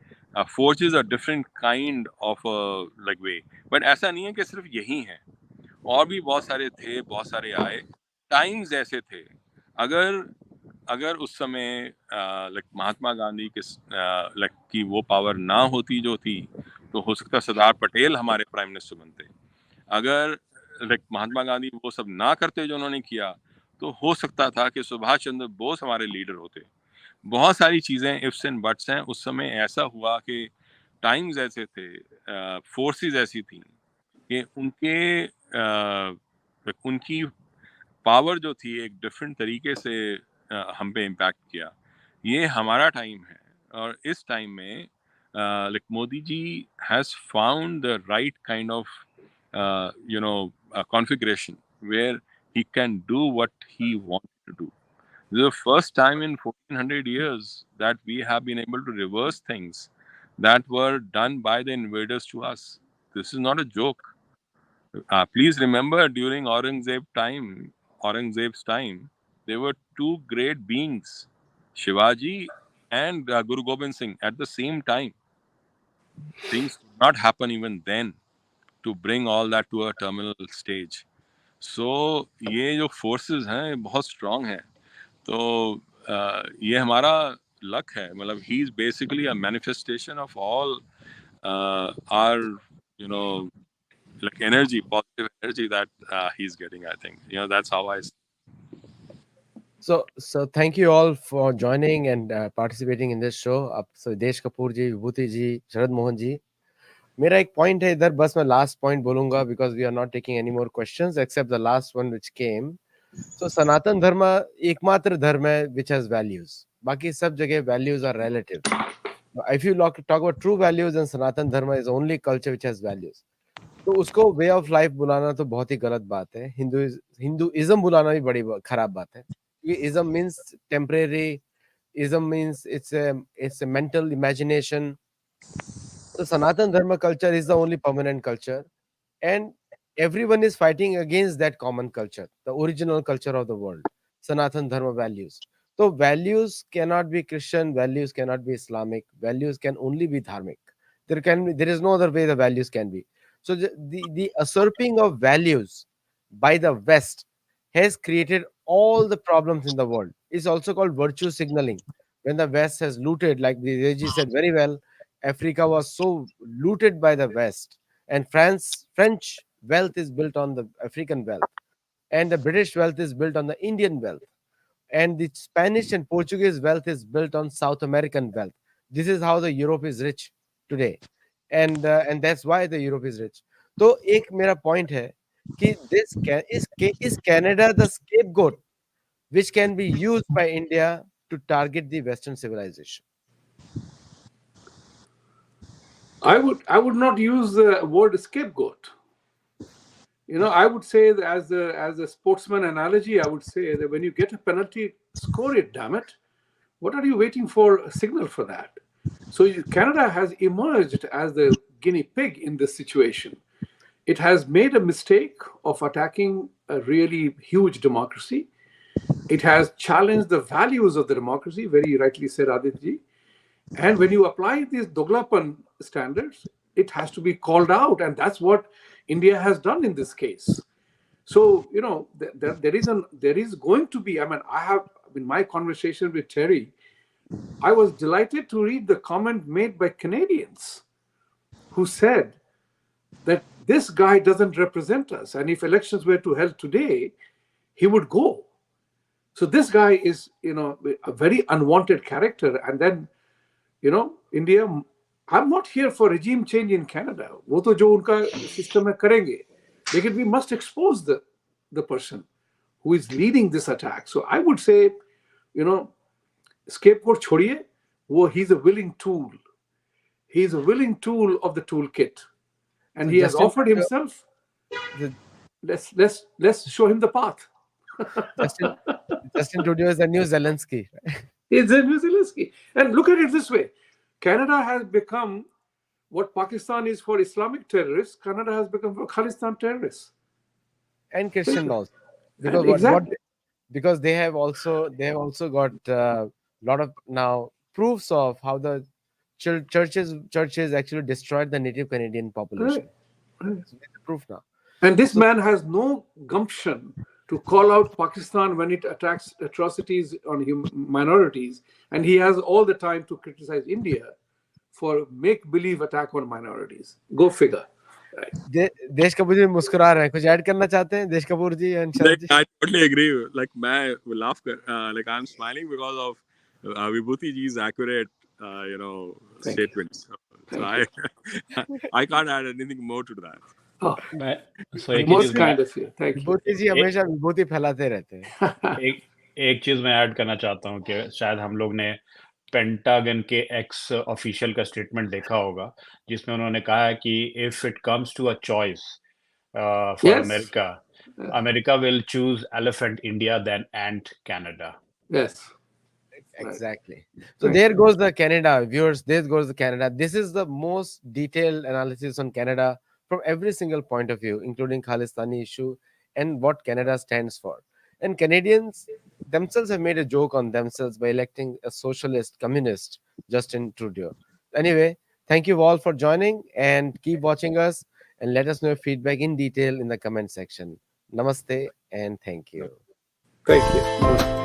forges a different kind of like way. But ऐसा नहीं है कि सिर्फ यही है, और भी बहुत सारे थे, बहुत सारे आए। टाइम्स ऐसे थे, अगर अगर उस समय लाइक महात्मा गांधी के लाइक की वो पावर ना होती जो थी तो हो सकता सरदार पटेल हमारे प्राइम मिनिस्टर बनते। अगर लाइक महात्मा गांधी वो सब ना करते जो उन्होंने किया तो हो सकता था कि सुभाष चंद्र बोस हमारे लीडर होते। बहुत सारी चीज़ें इफ्स एंड बट्स हैं। उस समय ऐसा हुआ कि टाइम्स ऐसे थे, फोर्सेस ऐसी थी कि उनकी पावर जो थी एक डिफरेंट तरीके से हम पे इम्पैक्ट किया। ये हमारा टाइम है और इस टाइम में like Modi ji has found the right kind of configuration where he can do what he wants to do. This is the first time in 1400 years that we have been able to reverse things that were done by the invaders to us. This is not a joke. Please remember, during Aurangzeb's time, there were two great beings, Shivaji and Guru Gobind Singh, at the same time. Things could not happen even then to bring all that to a terminal stage. So, ये जो forces हैं ये बहुत strong हैं. तो ये हमारा luck है. मतलब he is basically a manifestation of all our, you know, like energy, positive energy that he's getting. I think that's how I. So thank you all for joining and participating in this show. अब so देश कपूर जी, विभूति जी, शरद मोहन जी, मेरा एक point है इधर, बस मैं last point बोलूंगा because we are not taking any more questions except the last one which came. So Sanatan Dharma एकमात्र धर्म है which has values, बाकी सब जगह values are relative. If you talk about true values, then Sanatan Dharma is the only culture which has values. तो उसको way of life बुलाना तो बहुत ही गलत बात है। हिंदुइज्म बुलाना भी बड़ी खराब बात है, क्योंकि ism means temporary, ism means it's a mental imagination. So Sanatan Dharma culture is the only permanent culture, and everyone is fighting against that common culture, the original culture of the world, Sanatan Dharma values. So values cannot be Christian, values cannot be Islamic, values can only be dharmic. There is no other way the values can be. So the usurping of values by the West has created all the problems in the world. It's also called virtue signaling. When the West has looted, like the Reji said very well, Africa was so looted by the West, and French wealth is built on the African wealth, and the British wealth is built on the Indian wealth, and the Spanish and Portuguese wealth is built on South American wealth. This is how the Europe is rich today, and that's why the Europe is rich. तो एक मेरा point है कि is Canada the scapegoat which can be used by India to target the Western civilization? I would not use the word scapegoat. I would say that as a sportsman analogy, I would say that when you get a penalty, score it, damn it. What are you waiting for a signal for that? So Canada has emerged as the guinea pig in this situation. It has made a mistake of attacking a really huge democracy. It has challenged the values of the democracy, very rightly said Aditya. And when you apply these Doglapan standards, it has to be called out. And that's what India has done in this case. So, there is going to be, I have, in my conversation with Terry, I was delighted to read the comment made by Canadians who said that this guy doesn't represent us. And if elections were to held today, he would go. So this guy is, a very unwanted character. And then, India, I'm not here for regime change in Canada. वो तो जो उनका system है करेंगे. लेकिन we must expose the person who is leading this attack. So I would say, scapegoat छोड़िए, he's a willing tool. He's a willing tool of the toolkit. And So he has Justin offered Trudeau- himself. the- Let's show him the path. Justin Trudeau is the new Zelensky. It's a New Zelensky. And look at it this way. Canada has become what Pakistan is for Islamic terrorists. Canada has become for Khalistan terrorists. And Christian also, because And what exactly. because they have also got a lot of now proofs of how the churches actually destroyed the native Canadian population. Right. So there's the proof now. And this So- man has no gumption to call out Pakistan when it attacks atrocities on minorities. And he has all the time to criticize India for make-believe attack on minorities. Go figure. Right. देश कपूर जी मुस्कुरा रहे हैं, कुछ add करना चाहते हैं देश कपूर जी and Sharad Like, ji? I totally agree. Like, मैं laugh like I'm smiling because of Vibhuti ji's accurate, Thank you. statements. So I, I can't add anything more to that. Oh, So एक most चीज kind of you. Thank you. विभूति जी हमेशा विभूति फैलाते रहते हैं. एक चीज मैं ऐड करना चाहता हूँ कि शायद हम लोग ने पेंटागन के एक्स ऑफिशियल का स्टेटमेंट देखा होगा जिसमें उन्होंने कहा है कि if it comes to a choice for Yes. America will choose elephant India then ant Canada. Yes. Exactly. So Right. there goes the Canada, viewers. There goes the Canada. This is the most detailed analysis on Canada from every single point of view, including Khalistani issue and what Canada stands for. And Canadians themselves have made a joke on themselves by electing a socialist, communist Justin Trudeau. Anyway, thank you all for joining and keep watching us and let us know your feedback in detail in the comment section. Namaste and thank you. Thank you.